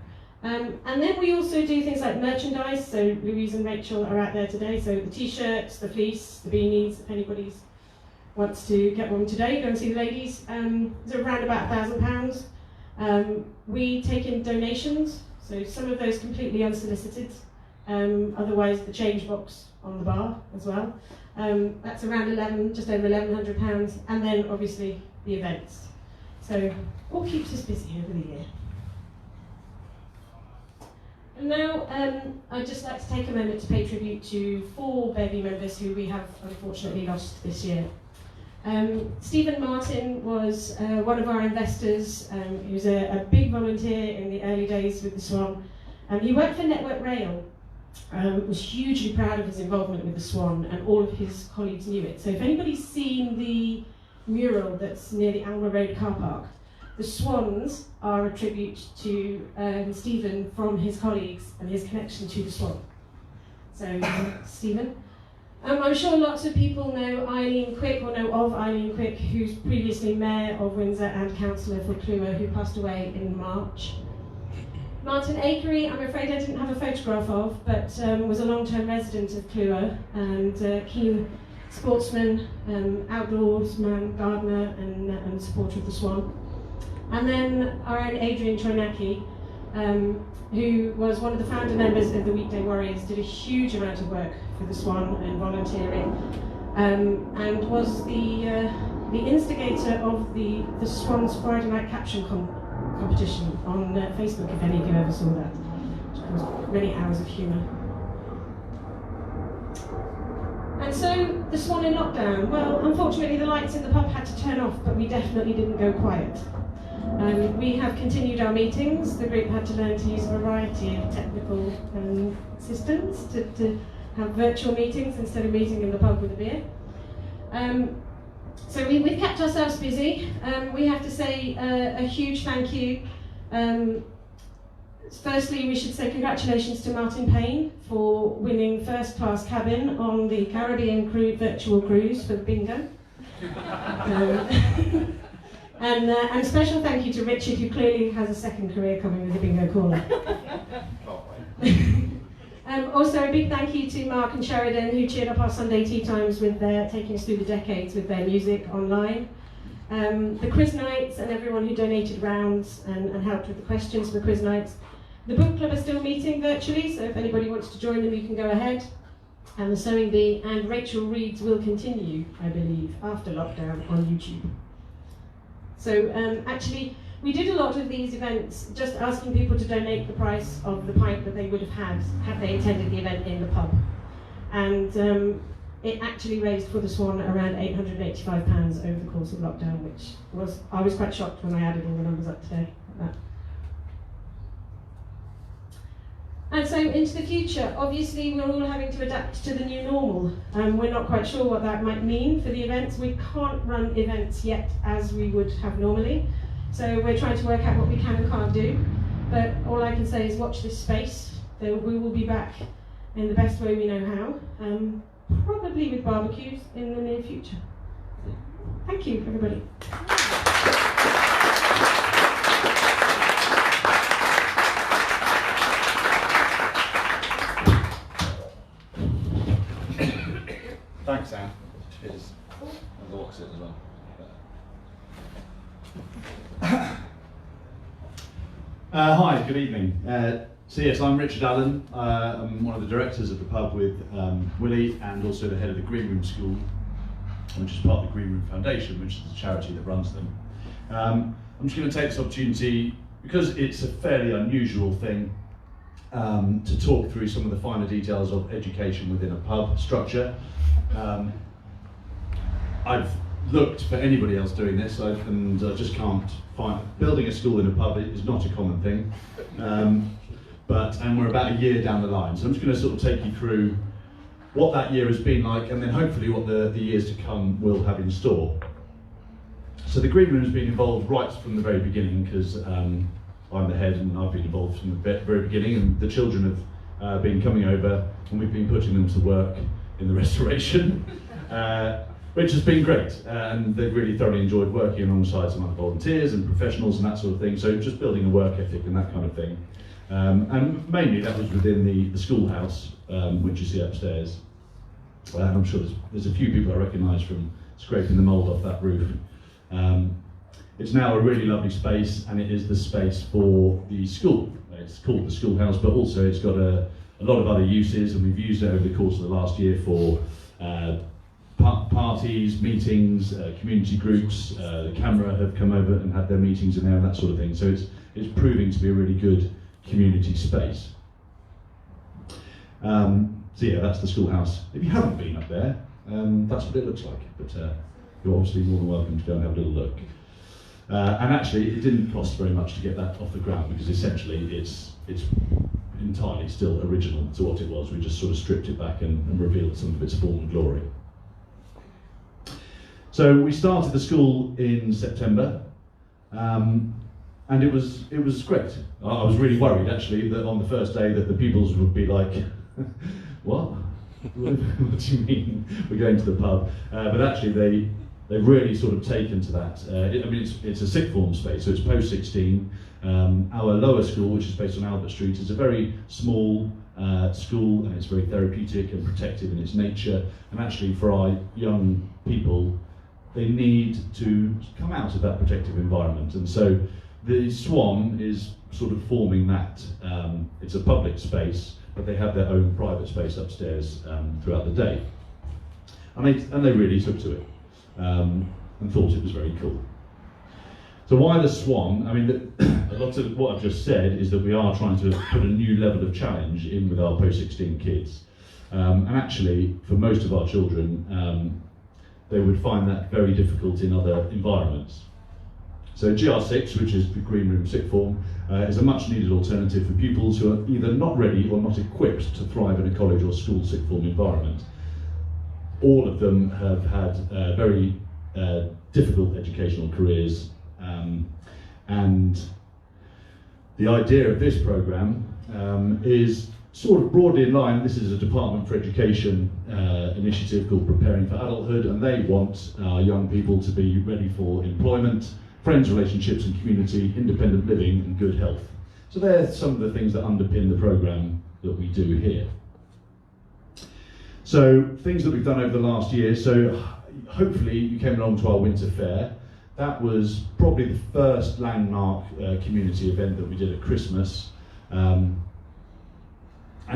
And then we also do things like merchandise, so Louise and Rachel are out there today, so the t-shirts, the fleece, the beanies, if anybody wants to get one today, go and see the ladies. They're around about £1,000. We take in donations, so some of those completely unsolicited, otherwise the change box on the bar as well. That's around just over £1,100, and then obviously the events. So all keeps us busy over the year. And now I'd just like to take a moment to pay tribute to 4 Bevy members who we have unfortunately lost this year. Stephen Martin was one of our investors. He was a big volunteer in the early days with the Swan. He worked for Network Rail, was hugely proud of his involvement with the Swan, and all of his colleagues knew it. So if anybody's seen the mural that's near the Alma Road car park, the swans are a tribute to Stephen from his colleagues and his connection to the Swan. So, Stephen. I'm sure lots of people know Eileen Quick, or know of Eileen Quick, who's previously Mayor of Windsor and Councillor for Clewer, who passed away in March. Martin Akery, I'm afraid I didn't have a photograph of, but was a long-term resident of Clewer and keen sportsman, outdoorsman, gardener, and supporter of the Swan. And then our own Adrian Troinaki, who was one of the founder members of the Weekday Warriors, did a huge amount of work for the Swan and volunteering, and was the instigator of the Swan's Friday night caption competition on Facebook, if any of you ever saw that, which was many hours of humour. And so, the Swan in lockdown. Well, unfortunately the lights in the pub had to turn off, but we definitely didn't go quiet. We have continued our meetings. The group had to learn to use a variety of technical systems to have virtual meetings instead of meeting in the pub with a beer. So we've kept ourselves busy. We have to say a huge thank you. Firstly, we should say congratulations to Martin Payne for winning first class cabin on the Caribbean virtual cruise for bingo. And special thank you to Richard, who clearly has a second career coming with the bingo caller. Also a big thank you to Mark and Sheridan, who cheered up our Sunday tea times with taking us through the decades with their music online. The quiz nights and everyone who donated rounds and helped with the questions for the quiz nights. The book club are still meeting virtually, so if anybody wants to join them, you can go ahead. And the Sewing Bee and Rachel Reed's will continue, I believe, after lockdown on YouTube. So actually, we did a lot of these events just asking people to donate the price of the pint that they would have had they attended the event in the pub. And it actually raised for the Swan around £885 over the course of lockdown, which I was quite shocked when I added all the numbers up today. And so into the future, obviously we're all having to adapt to the new normal. We're not quite sure what that might mean for the events. We can't run events yet as we would have normally. So we're trying to work out what we can and can't do. But all I can say is watch this space. We will be back in the best way we know how, probably with barbecues in the near future. Thank you, everybody. Thanks, Anne. Cheers. And the walks it as well. Hi, good evening. So yes, I'm Richard Allen. I'm one of the directors of the pub with Willie, and also the head of the Green Room School, which is part of the Green Room Foundation, which is the charity that runs them. I'm just going to take this opportunity, because it's a fairly unusual thing, to talk through some of the finer details of education within a pub structure. I've looked for anybody else doing this, and I just can't find. Building a school in a pub is not a common thing, and we're about a year down the line. So I'm just going to sort of take you through what that year has been like, and then hopefully what the years to come will have in store. So the Green Room has been involved right from the very beginning, because I'm the head and I've been involved from the very beginning, and the children have been coming over and we've been putting them to work in the restoration, which has been great, and they've really thoroughly enjoyed working alongside some other volunteers and professionals and that sort of thing, so just building a work ethic and that kind of thing. And mainly that was within the schoolhouse, which you see upstairs. And I'm sure there's a few people I recognise from scraping the mould off that roof. It's now a really lovely space, and it is the space for the school. It's called the schoolhouse, but also it's got a lot of other uses, and we've used it over the course of the last year for parties, meetings, community groups. The camera have come over and had their meetings in there and that sort of thing. So it's proving to be a really good community space. So yeah, that's the schoolhouse. If you haven't been up there, that's what it looks like. But you're obviously more than welcome to go and have a little look. And actually, it didn't cost very much to get that off the ground, because essentially it's entirely still original to what it was. We just sort of stripped it back and revealed some of its form and glory. So we started the school in September, and it was great. I was really worried actually that on the first day that the pupils would be like, what? What do you mean we're going to the pub? But actually they've really sort of taken to that. I mean, it's a sixth form space, so it's post 16. Our lower school, which is based on Albert Street, is a very small school, and it's very therapeutic and protective in its nature. And actually, for our young people, they need to come out of that protective environment. And so the Swan is sort of forming that. It's a public space, but they have their own private space upstairs throughout the day. And they really took to it. And thought it was very cool. So why the Swan? I mean, a lot of what I've just said is that we are trying to put a new level of challenge in with our post-16 kids. And actually, for most of our children, they would find that very difficult in other environments. So GR6, which is the Green Room sixth form, is a much needed alternative for pupils who are either not ready or not equipped to thrive in a college or school sixth form environment. All of them have had very difficult educational careers, and the idea of this programme is sort of broadly in line. This is a Department for Education initiative called Preparing for Adulthood, and they want our young people to be ready for employment, friends, relationships and community, independent living and good health. So they're some of the things that underpin the programme that we do here. So things that we've done over the last year, so hopefully you came along to our Windsor Fair. That was probably the first landmark community event that we did at Christmas. And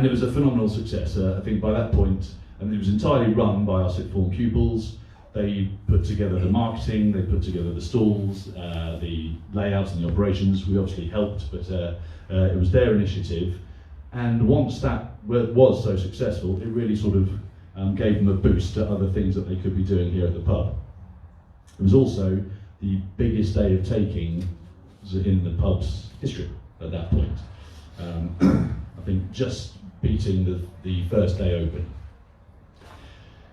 it was a phenomenal success. I think by that point, and it was entirely run by our sixth form pupils. They put together the marketing, they put together the stalls, the layouts and the operations. We obviously helped, but it was their initiative. And once that was so successful, it really sort of gave them a boost to other things that they could be doing here at the pub. It was also the biggest day of taking in the pub's history at that point. I think just beating the first day open.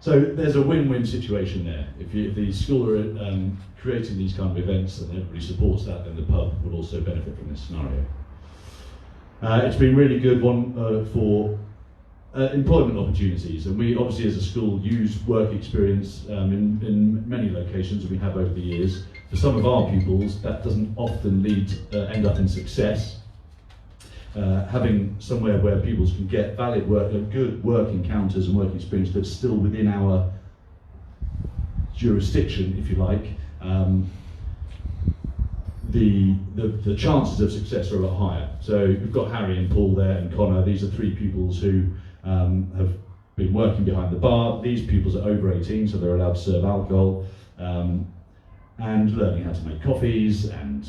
So there's a win-win situation there. If the school are creating these kind of events and everybody supports that, then the pub will also benefit from this scenario. It's been really good one for employment opportunities, and we obviously as a school use work experience in many locations we have over the years. For some of our pupils, that doesn't often end up in success. Having somewhere where pupils can get valid work, good work encounters and work experience that's still within our jurisdiction, if you like, the chances of success are a lot higher. So we've got Harry and Paul there and Connor. These are three pupils who have been working behind the bar. These pupils are over 18, so they're allowed to serve alcohol, and learning how to make coffees and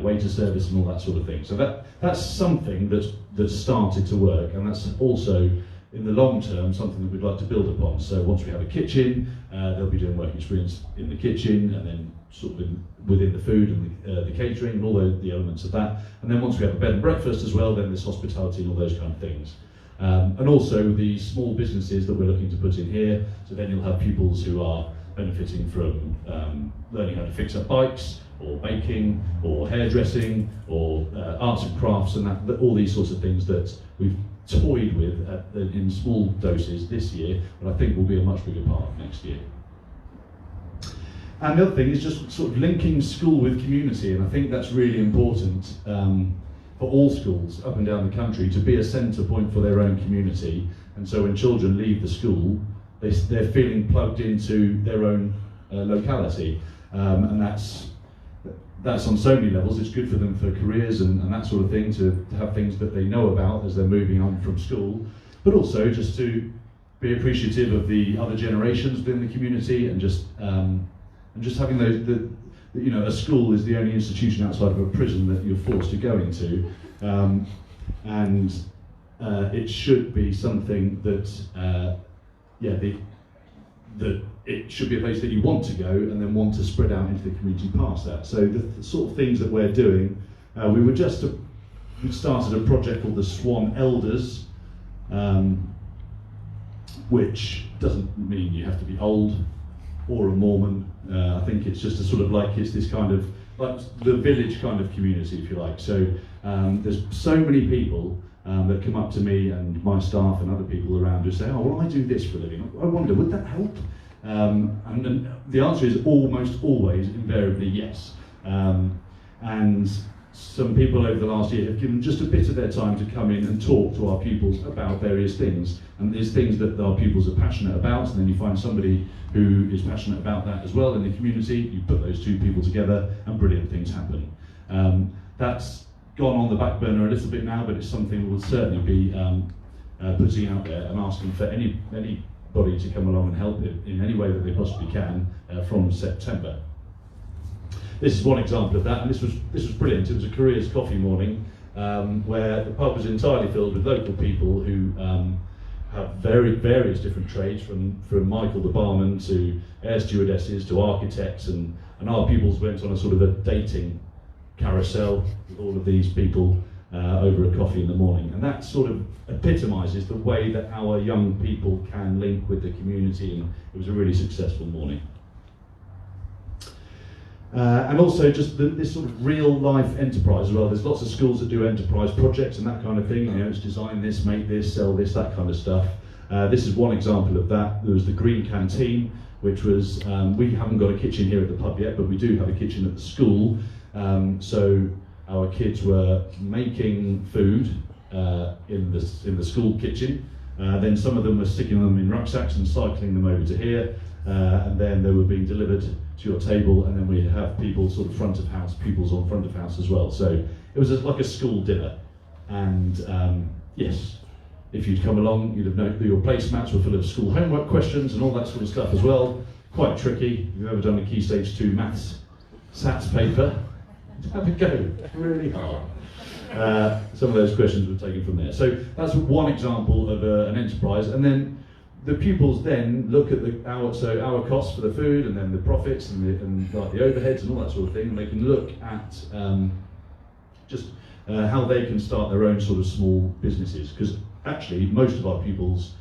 waiter service and all that sort of thing. So that's something that's started to work, and that's also in the long term, something that we'd like to build upon. So once we have a kitchen, they'll be doing work experience in the kitchen, and then sort of within the food and the catering and all the elements of that. And then once we have a bed and breakfast as well, then there's hospitality and all those kind of things. And also the small businesses that we're looking to put in here. So then you'll have pupils who are benefiting from learning how to fix up bikes, or baking, or hairdressing, or arts and crafts, and all these sorts of things that we've toyed with in small doses this year, but I think will be a much bigger part next year. And the other thing is just sort of linking school with community, and I think that's really important for all schools up and down the country to be a centre point for their own community. And so when children leave the school, they're feeling plugged into their own locality, and that's on so many levels. It's good for them for careers and that sort of thing, to have things that they know about as they're moving on from school, but also just to be appreciative of the other generations within the community, and just having a school is the only institution outside of a prison that you're forced to go into, and it should be something that that it should be a place that you want to go and then want to spread out into the community past that. So the sort of things that we're doing, we started a project called the Swan Elders, which doesn't mean you have to be old or a Mormon. I think it's just a sort of like, it's this kind of, like the village kind of community, if you like. So there's so many people that come up to me and my staff and other people around who say, oh, well, I do this for a living. I wonder, would that help? And the answer is almost always, invariably, yes. And some people over the last year have given just a bit of their time to come in and talk to our pupils about various things. And there's things that our pupils are passionate about, and then you find somebody who is passionate about that as well in the community. You put those two people together and brilliant things happen. That's gone on the back burner a little bit now, but it's something we'll certainly be putting out there and asking for anybody to come along and help in any way that they possibly can from September. This is one example of that, and this was brilliant. It was a careers coffee morning where the pub was entirely filled with local people who have various different trades, from Michael the barman to air stewardesses to architects, and our pupils went on a sort of a dating carousel with all of these people over a coffee in the morning, and that sort of epitomises the way that our young people can link with the community, and it was a really successful morning. And also just this sort of real life enterprise as well. There's lots of schools that do enterprise projects and that kind of thing. You know, it's design this, make this, sell this, that kind of stuff. This is one example of that. There was the Green Canteen, which was, we haven't got a kitchen here at the pub yet, but we do have a kitchen at the school. So our kids were making food in the school kitchen. Then some of them were sticking them in rucksacks and cycling them over to here. And then they were being delivered to your table, and then we have people sort of front of house, pupils on front of house as well. So it was like a school dinner. And yes, if you'd come along, you'd have known that your placemats were full of school homework questions and all that sort of stuff as well. Quite tricky. If you've ever done a Key Stage 2 maths SATs paper, have a go, really hard. Some of those questions were taken from there. So that's one example of an enterprise. And then the pupils then look at our costs for the food, and then the profits and like the overheads and all that sort of thing, and they can look at how they can start their own sort of small businesses, because actually most of our pupils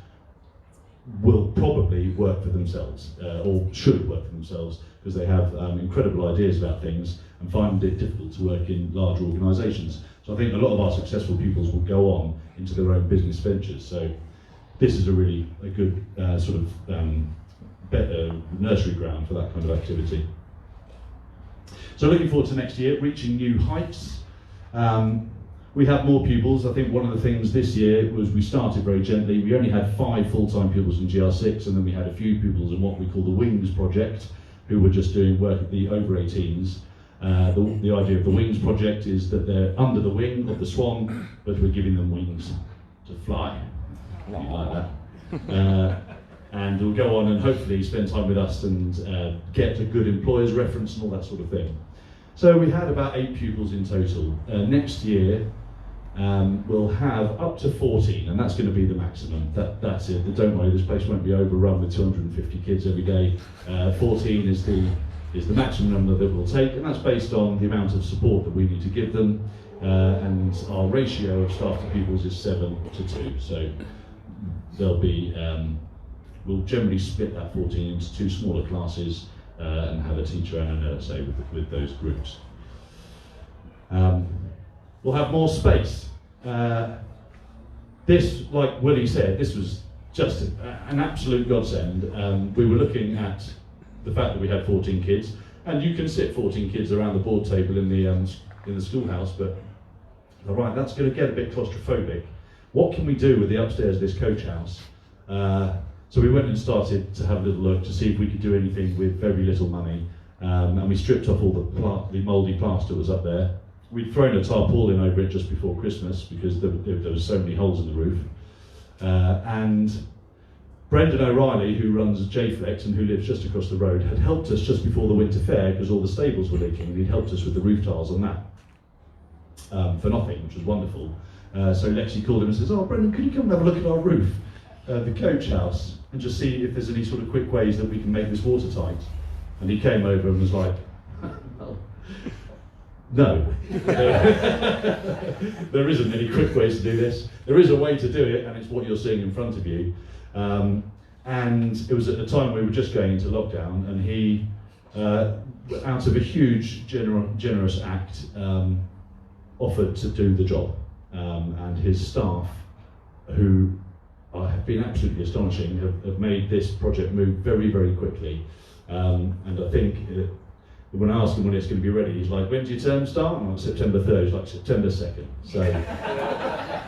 will probably work for themselves, or should work for themselves, because they have incredible ideas about things and find it difficult to work in large organisations. So I think a lot of our successful pupils will go on into their own business ventures. So this is a good sort of nursery ground for that kind of activity. So looking forward to next year, reaching new heights. We have more pupils. I think one of the things this year was we started very gently. We only had 5 full-time pupils in GR6, and then we had a few pupils in what we call the Wings project, who were just doing work at the over 18s. The idea of the Wings project is that they're under the wing of the Swan, but we're giving them wings to fly. Like that. And we'll go on and hopefully spend time with us and get a good employer's reference and all that sort of thing. So we had about 8 pupils in total. Next year will have up to 14, and that's going to be the maximum. That's it. Don't worry, this place won't be overrun with 250 kids every day. 14 is the maximum number that we'll take, and that's based on the amount of support that we need to give them. And our ratio of staff to pupils is 7 to 2. So there'll be, we'll generally split that 14 into 2 smaller classes and have a teacher and a nurse, say, with those groups. We'll have more space. This, like Willie said, this was just an absolute godsend. We were looking at the fact that we had 14 kids, and you can sit 14 kids around the board table in the schoolhouse, but all right, that's going to get a bit claustrophobic. What can we do with the upstairs of this coach house? So we went and started to have a little look to see if we could do anything with very little money, and we stripped off all the mouldy plaster that was up there. We'd thrown a tarpaulin over it just before Christmas because there were so many holes in the roof. And Brendan O'Reilly, who runs J-Flex and who lives just across the road, had helped us just before the winter fair because all the stables were leaking, and he'd helped us with the roof tiles on that for nothing, which was wonderful. So Lexi called him and says, "Oh, Brendan, could you come and have a look at our roof, the coach house, and just see if there's any sort of quick ways that we can make this watertight?" And he came over and was like, "No, there isn't any quick ways to do this. There is a way to do it, and it's what you're seeing in front of you." And it was at the time we were just going into lockdown, and he, out of a huge generous act, offered to do the job. And his staff, who have been absolutely astonishing, have made this project move very, very quickly. And I think when I asked him when it's going to be ready, he's like, "When do your term start?" And I'm like, "September 3rd. He's like, "September 2nd. So,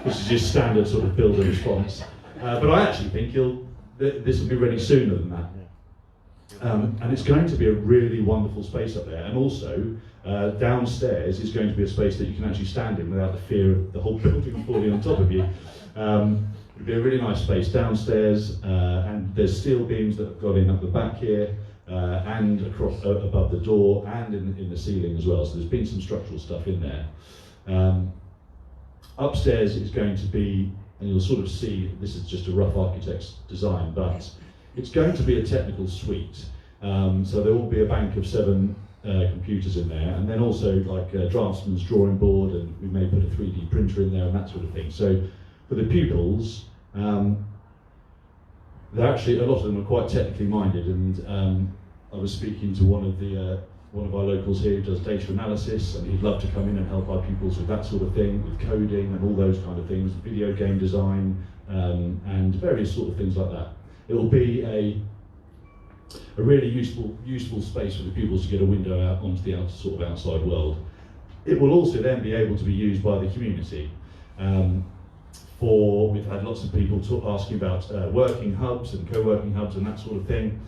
which is just standard sort of builder response. But I actually think this will be ready sooner than that. And it's going to be a really wonderful space up there. And also, downstairs is going to be a space that you can actually stand in without the fear of the whole building falling on top of you. It'll be a really nice space downstairs, and there's steel beams that have gone in up the back here, and across above the door, and in the ceiling as well. So there's been some structural stuff in there. Upstairs is going to be, and you'll sort of see, this is just a rough architect's design, but it's going to be a technical suite. So there will be a bank of 7 computers in there, and then also like a draftsman's drawing board, and we may put a 3D printer in there and that sort of thing. So for the pupils, they're actually, a lot of them are quite technically minded, and I was speaking to one of our locals here who does data analysis, and he'd love to come in and help our pupils with that sort of thing, with coding and all those kind of things, video game design, and various sort of things like that. It will be a really useful space for the pupils to get a window out onto the outside world. It will also then be able to be used by the community. We've had lots of people asking about working hubs and co-working hubs and that sort of thing,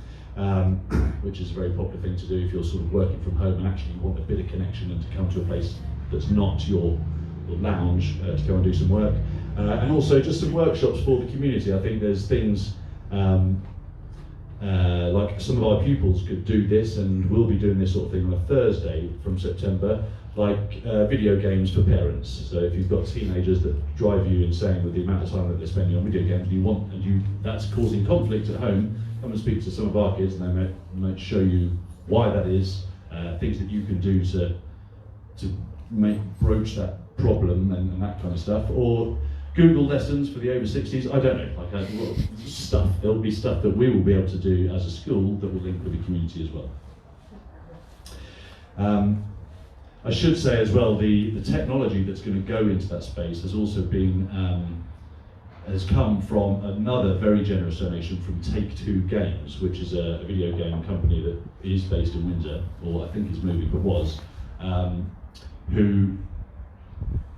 which is a very popular thing to do if you're sort of working from home and actually want a bit of connection and to come to a place that's not your lounge to go and do some work. And also just some workshops for the community. I think there's things like some of our pupils could do this, and we'll be doing this sort of thing on a Thursday from September, like video games for parents. So if you've got teenagers that drive you insane with the amount of time that they're spending on video games, that's causing conflict at home, come and speak to some of our kids, and they might show you why that is, things that you can do to broach that problem and that kind of stuff. Or Google lessons for the over 60s, I don't know, stuff. There'll be stuff that we will be able to do as a school that will link with the community as well. I should say as well, the technology that's going to go into that space has also been, has come from another very generous donation from Take-Two Games, which is a video game company that is based in Windsor, or I think is moving, but was, who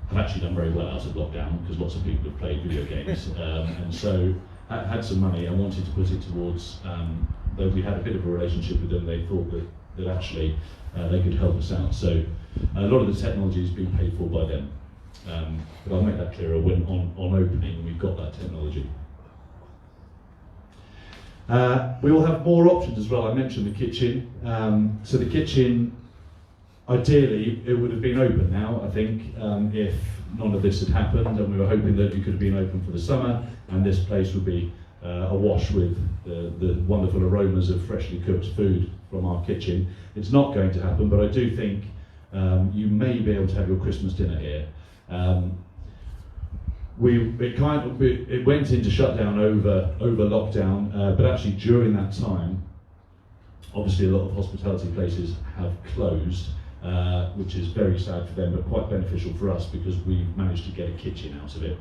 have actually done very well out of lockdown because lots of people have played video games, and so had some money and wanted to put it towards, though we had a bit of a relationship with them, they thought that actually they could help us out. So a lot of the technology is being paid for by them, but I'll make that clearer when on opening we've got that technology. We will have more options as well. I mentioned the kitchen. So the kitchen Ideally, it would have been open now, I think, if none of this had happened, and we were hoping that it could have been open for the summer, and this place would be awash with the wonderful aromas of freshly cooked food from our kitchen. It's not going to happen, but I do think you may be able to have your Christmas dinner here. It went into shutdown over lockdown, but actually during that time, obviously a lot of hospitality places have closed, which is very sad for them, but quite beneficial for us because we've managed to get a kitchen out of it.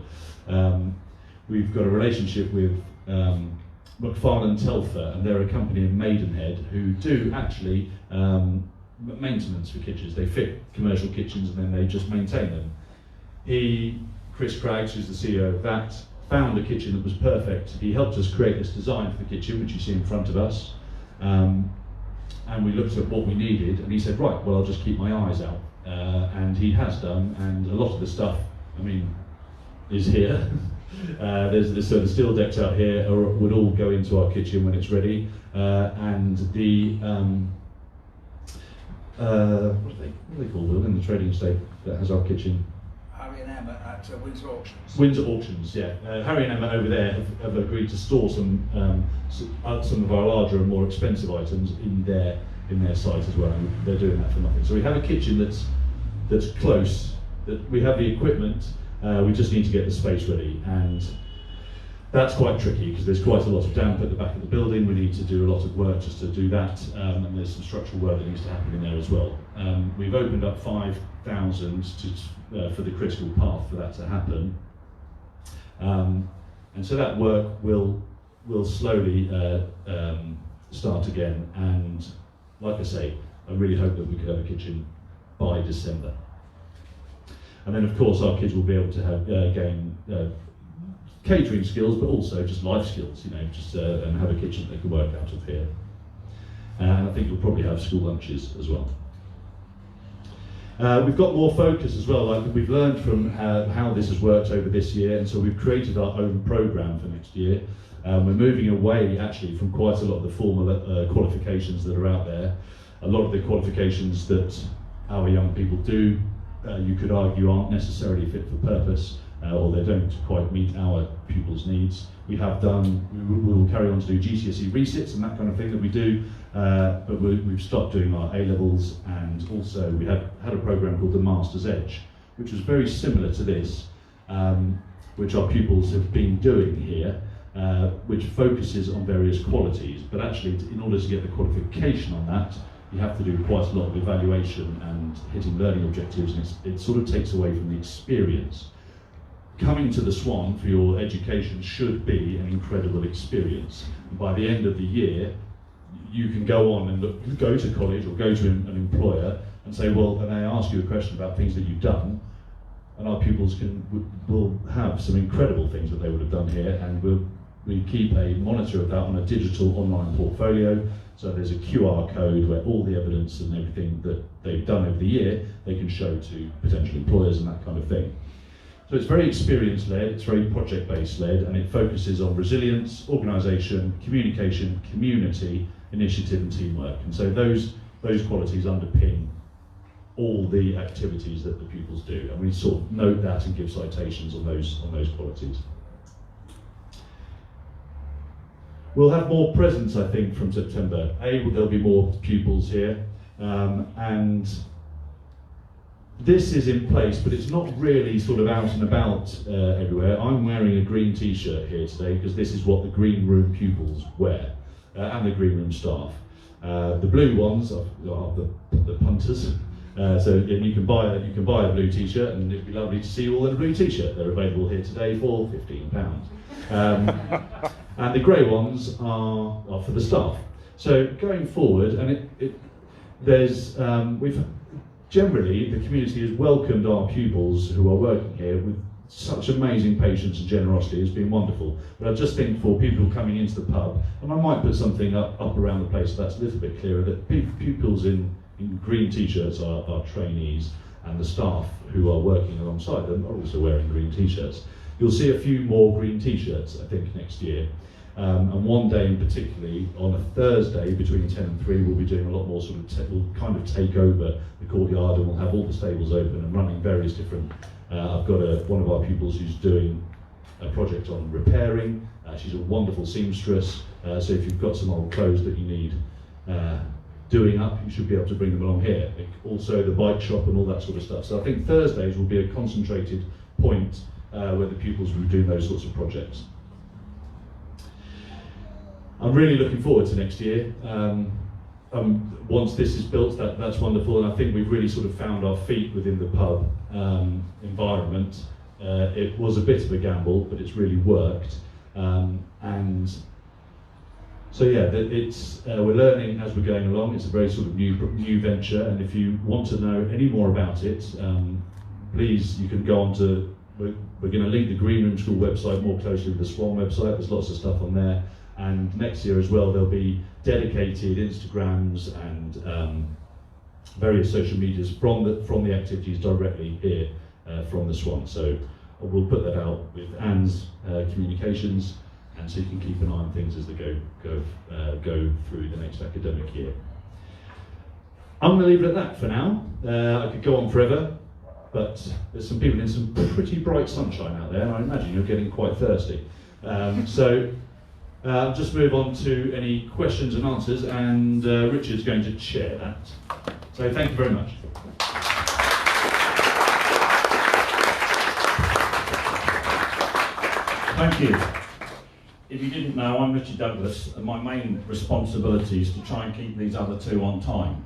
We've got a relationship with McFarlane Telfer, and they're a company in Maidenhead who do actually maintenance for kitchens. They fit commercial kitchens and then they just maintain them. Chris Craggs, who's the CEO of that, found a kitchen that was perfect. He helped us create this design for the kitchen, which you see in front of us. And we looked at what we needed, and he said, right, well, I'll just keep my eyes out. And he has done, and a lot of the stuff, I mean, is here. There's the sort of steel decks out here would all go into our kitchen when it's ready. And the, what are they called, Will, in the trading estate that has our kitchen? Harry and Emma at Windsor Auctions. Windsor Auctions, yeah. Harry and Emma over there have agreed to store some of our larger and more expensive items in their site as well, and they're doing that for nothing. So we have a kitchen that's close, that we have the equipment, we just need to get the space ready, and that's quite tricky because there's quite a lot of damp at the back of the building. We need to do a lot of work just to do that, and there's some structural work that needs to happen in there as well. We've opened up 5,000 for the critical path for that to happen, and so that work will slowly start again. And like I say, I really hope that we could have a kitchen by December. And then of course our kids will be able to have gain catering skills, but also just life skills, and have a kitchen they can work out of here. And I think we'll probably have school lunches as well. We've got more focus as well. Like we've learned from how this has worked over this year, and so we've created our own programme for next year. We're moving away actually from quite a lot of the formal qualifications that are out there. A lot of the qualifications that our young people do, you could argue, aren't necessarily fit for purpose, or they don't quite meet our pupils' needs. We will carry on to do GCSE resits and that kind of thing that we do, but we've stopped doing our A-levels, and also we had a programme called the Master's Edge, which was very similar to this, which our pupils have been doing here, which focuses on various qualities, but actually in order to get the qualification on that, you have to do quite a lot of evaluation and hitting learning objectives, and it sort of takes away from the experience. Coming to the Swan for your education should be an incredible experience. And by the end of the year, you can go on and go to college or go to an employer and say, well, and they ask you a question about things that you've done, and our pupils will have some incredible things that they would have done here, and we keep a monitor of that on a digital online portfolio. So there's a QR code where all the evidence and everything that they've done over the year, they can show to potential employers and that kind of thing. So it's very experience-led, it's very project-based led, and it focuses on resilience, organisation, communication, community, initiative and teamwork. And so those qualities underpin all the activities that the pupils do, and we sort of note that and give citations on those qualities. We'll have more presence, I think, from September. There'll be more pupils here, and this is in place, but it's not really sort of out and about everywhere. I'm wearing a green t-shirt here today because this is what the green room pupils wear, and the green room staff. The blue ones are the punters. So you can buy a blue t-shirt, and it'd be lovely to see you all in a blue t-shirt. They're available here today for £15. And the grey ones are for the staff. So going forward, and generally the community has welcomed our pupils who are working here with such amazing patience and generosity. It's been wonderful. But I just think for people coming into the pub, and I might put something up around the place so that's a little bit clearer, that pupils in green t-shirts are trainees, and the staff who are working alongside them are also wearing green t-shirts. You'll see a few more green t-shirts, I think, next year. And one day in particularly, on a Thursday between 10 and 3, we'll be doing a lot more sort of, we'll kind of take over the courtyard, and we'll have all the stables open and running various different, I've got one of our pupils who's doing a project on repairing. She's a wonderful seamstress, so if you've got some old clothes that you need doing up, you should be able to bring them along here. Also the bike shop and all that sort of stuff. So I think Thursdays will be a concentrated point where the pupils will be doing those sorts of projects. I'm really looking forward to next year. Once this is built, that's wonderful, and I think we've really sort of found our feet within the pub environment. It was a bit of a gamble, but it's really worked. And so yeah, we're learning as we're going along. It's a very sort of new venture, and if you want to know any more about it, please, you can go on to, we're going to link the Green Room School website more closely with the Swan website. There's lots of stuff on there. And next year as well, there'll be dedicated Instagrams and various social medias from the activities directly here from the Swan. So we'll put that out with Anne's communications, and so you can keep an eye on things as they go through the next academic year. I'm going to leave it at that for now. I could go on forever, but there's some people in some pretty bright sunshine out there, and I imagine you're getting quite thirsty. Just move on to any questions and answers, and Richard's going to chair that. So thank you very much. Thank you. If you didn't know, I'm Richard Douglas, and my main responsibility is to try and keep these other two on time.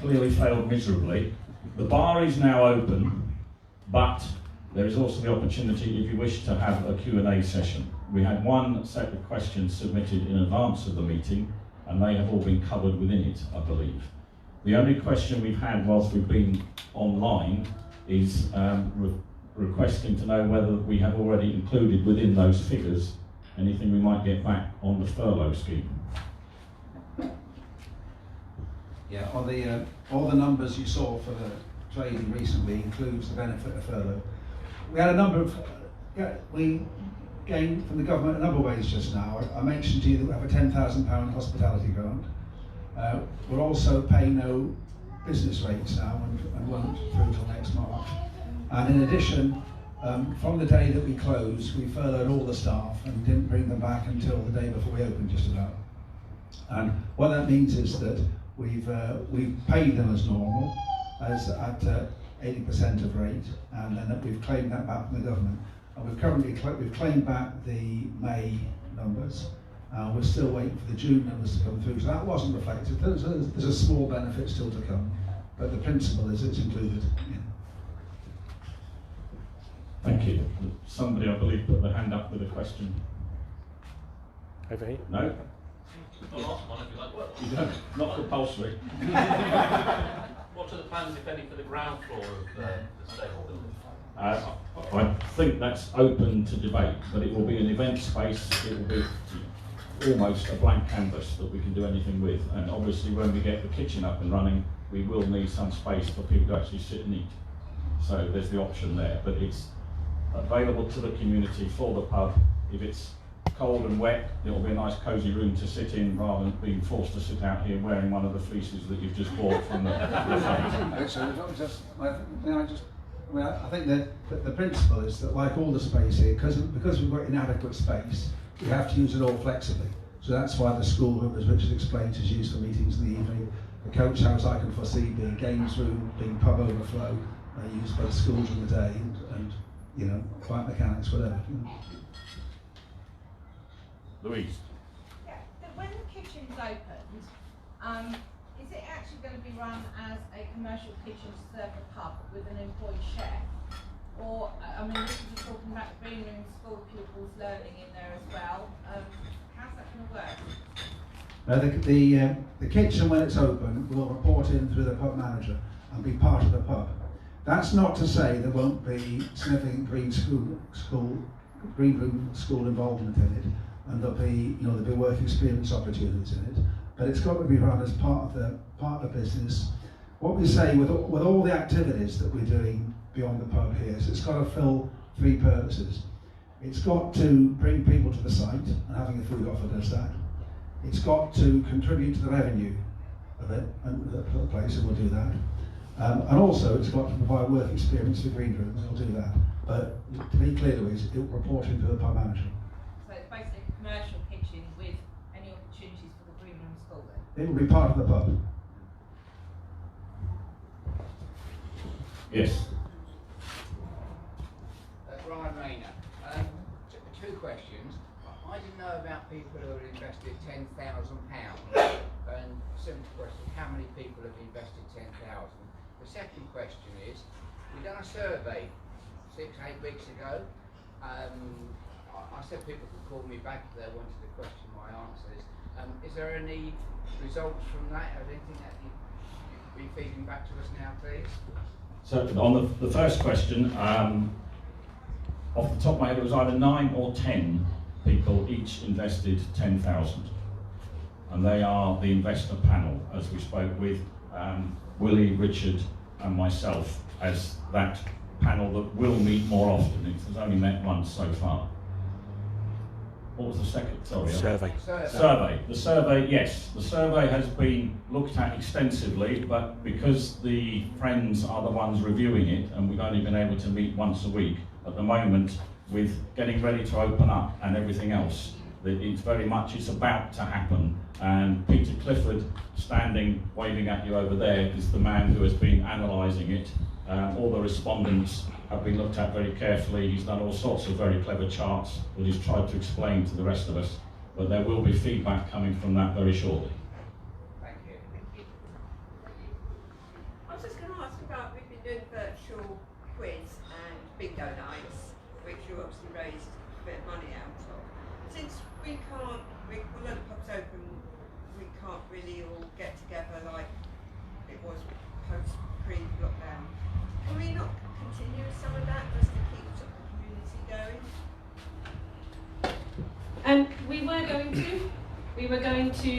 Clearly failed miserably. The bar is now open, but there is also the opportunity, if you wish to have a Q&A session. We had one set of questions submitted in advance of the meeting, and they have all been covered within it, I believe. The only question we've had whilst we've been online is requesting to know whether we have already included within those figures anything we might get back on the furlough scheme. Yeah, all the numbers you saw for the trading recently includes the benefit of furlough. We had a number of, we gained from the government a number of ways just now. I mentioned to you that we have a £10,000 hospitality grant. We're also paying no business rates now and won't through till next March. And in addition, from the day that we closed, we furloughed all the staff and didn't bring them back until the day before we opened, just about. And what that means is that we've paid them as normal, as at 80% of rate, and then we've claimed that back from the government. And we've currently we've claimed back the May numbers. We're still waiting for the June numbers to come through, so that wasn't reflected. There's a small benefit still to come, but the principle is it's included. Yeah. Thank you. Somebody, I believe, put their hand up with a question. Over here. No? I'll ask one if you like. Well, You don't. Not compulsory. what are the plans, if any, for the ground floor of the stable building? I think that's open to debate, but it will be an event space. It will be almost a blank canvas that we can do anything with. And obviously, when we get the kitchen up and running, we will need some space for people to actually sit and eat. So there's the option there, but it's available to the community for the pub. If it's cold and wet, it'll be a nice cosy room to sit in rather than being forced to sit out here wearing one of the fleeces that you've just bought from the I think that the principle is that, like all the space here, because we've got inadequate space, we have to use it all flexibly. So that's why the school room, as Richard explained, is used for meetings in the evening. The coach house I can foresee being games room, being pub overflow, used by the schools in the day, and you know, bike mechanics, whatever. You know. Louise. Yeah, when the kitchen's opened, is it actually going to be run as a commercial kitchen to serve a pub with an employed chef? Or, I mean, this is talking about green room school pupils learning in there as well. How's that going to work? The kitchen, when it's open, will report in through the pub manager and be part of the pub. That's not to say there won't be significant green room school involvement in it, and there'll be work experience opportunities in it. But it's got to be run as part of the business. What we say with all the activities that we're doing beyond the pub here is it's got to fill three purposes. It's got to bring people to the site, and having a food offer does that. It's got to contribute to the revenue of it, and the place, and we'll do that. And also, it's got to provide work experience for Green Room, and we'll do that. But to be clear, Louise, it will report into the pub manager. So it's basically a commercial kitchen with any opportunities for the Green Room School then? It will be part of the pub. Yes. Brian Rayner. Two questions. I didn't know about people who have invested £10,000. And simple question, how many people have invested 10,000? The second question is, we done a survey 6-8 weeks ago. I said people could call me back if they wanted to question my answers. Is there any results from that, or anything that you could be feeding back to us now, please? So on the first question, off the top of my head, it was either 9 or 10 people each invested 10,000, and they are the investor panel, as we spoke with Willie, Richard, and myself as that panel that will meet more often. It has only met once so far. What was the second? Sorry. Survey. Survey. The survey, yes. The survey has been looked at extensively, but because the friends are the ones reviewing it, and we've only been able to meet once a week at the moment, with getting ready to open up and everything else, it's about to happen. And Peter Clifford, standing, waving at you over there, is the man who has been analysing it. All the respondents have been looked at very carefully. He's done all sorts of very clever charts that he's tried to explain to the rest of us, but there will be feedback coming from that very shortly. Thank you. I was just going to ask about, we've been doing virtual quiz and bingo nights, which you obviously raised a bit of money out of. Since although the pub's open, we can't really all get together like it was pre-lockdown. Can we not continue some of that just to keep sort of the community going? We were going to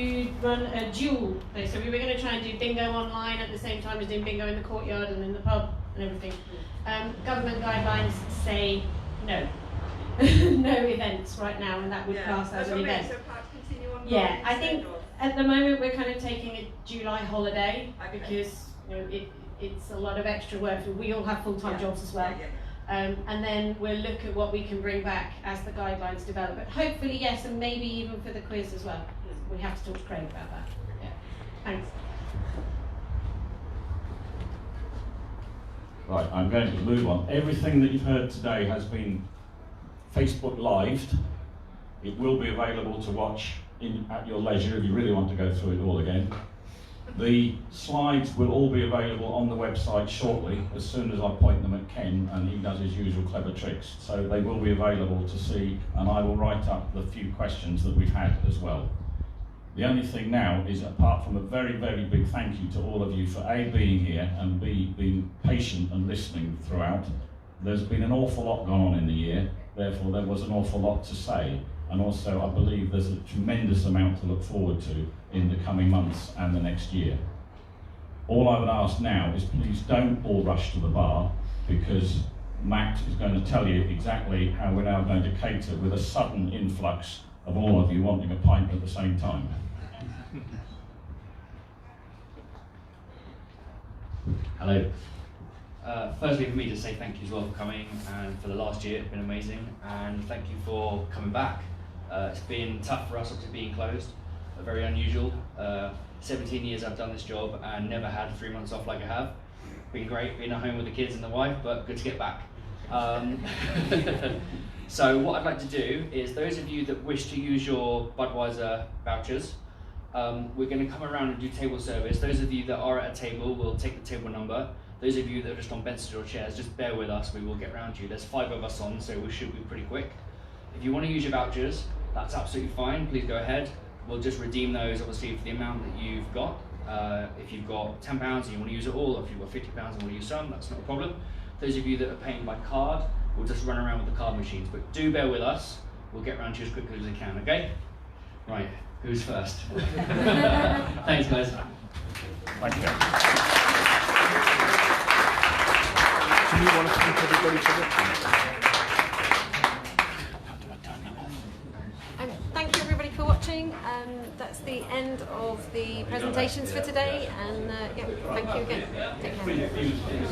run a dual day, so we were going to try and do bingo online at the same time as doing bingo in the courtyard and in the pub and everything. Government guidelines say no. No events right now, and that would class as an event. So perhaps continue on. Yeah, I think at the moment we're kind of taking a July holiday because it's a lot of extra work. We all have full-time jobs as well. And then we'll look at what we can bring back as the guidelines develop. But hopefully, yes, and maybe even for the quiz as well. We have to talk to Craig about that. Yeah. Thanks. Right, I'm going to move on. Everything that you've heard today has been Facebook Lived. It will be available to watch at your leisure if you really want to go through it all again. The slides will all be available on the website shortly, as soon as I point them at Ken and he does his usual clever tricks. So they will be available to see, and I will write up the few questions that we've had as well. The only thing now is, apart from a very, very big thank you to all of you for A, being here, and B, being patient and listening throughout, there's been an awful lot going on in the year, therefore there was an awful lot to say. And also, I believe there's a tremendous amount to look forward to in the coming months and the next year. All I would ask now is please don't all rush to the bar, because Matt is going to tell you exactly how we're now going to cater with a sudden influx of all of you wanting a pint at the same time. Hello. Firstly, for me to say thank you as well for coming, and for the last year, it's been amazing, and thank you for coming back. It's been tough for us, obviously, being closed, very unusual. 17 years I've done this job and never had 3 months off like I have. Been great being at home with the kids and the wife, but good to get back. So what I'd like to do is, those of you that wish to use your Budweiser vouchers, we're going to come around and do table service. Those of you that are at a table, we'll take the table number. Those of you that are just on benches or chairs, just bear with us, we will get round you. There's 5 of us on, so we should be pretty quick. If you want to use your vouchers, that's absolutely fine, please go ahead. We'll just redeem those, obviously, for the amount that you've got. If you've got £10 and you want to use it all, or if you've got £50 and want to use some, that's not a problem. Those of you that are paying by card, we'll just run around with the card machines, but do bear with us. We'll get round to you as quickly as we can, okay? Right, who's first? Thanks, guys. Thank you. Do you want to thank everybody for watching? watching. That's the end of the presentations for today, and yeah, thank you again. Take care.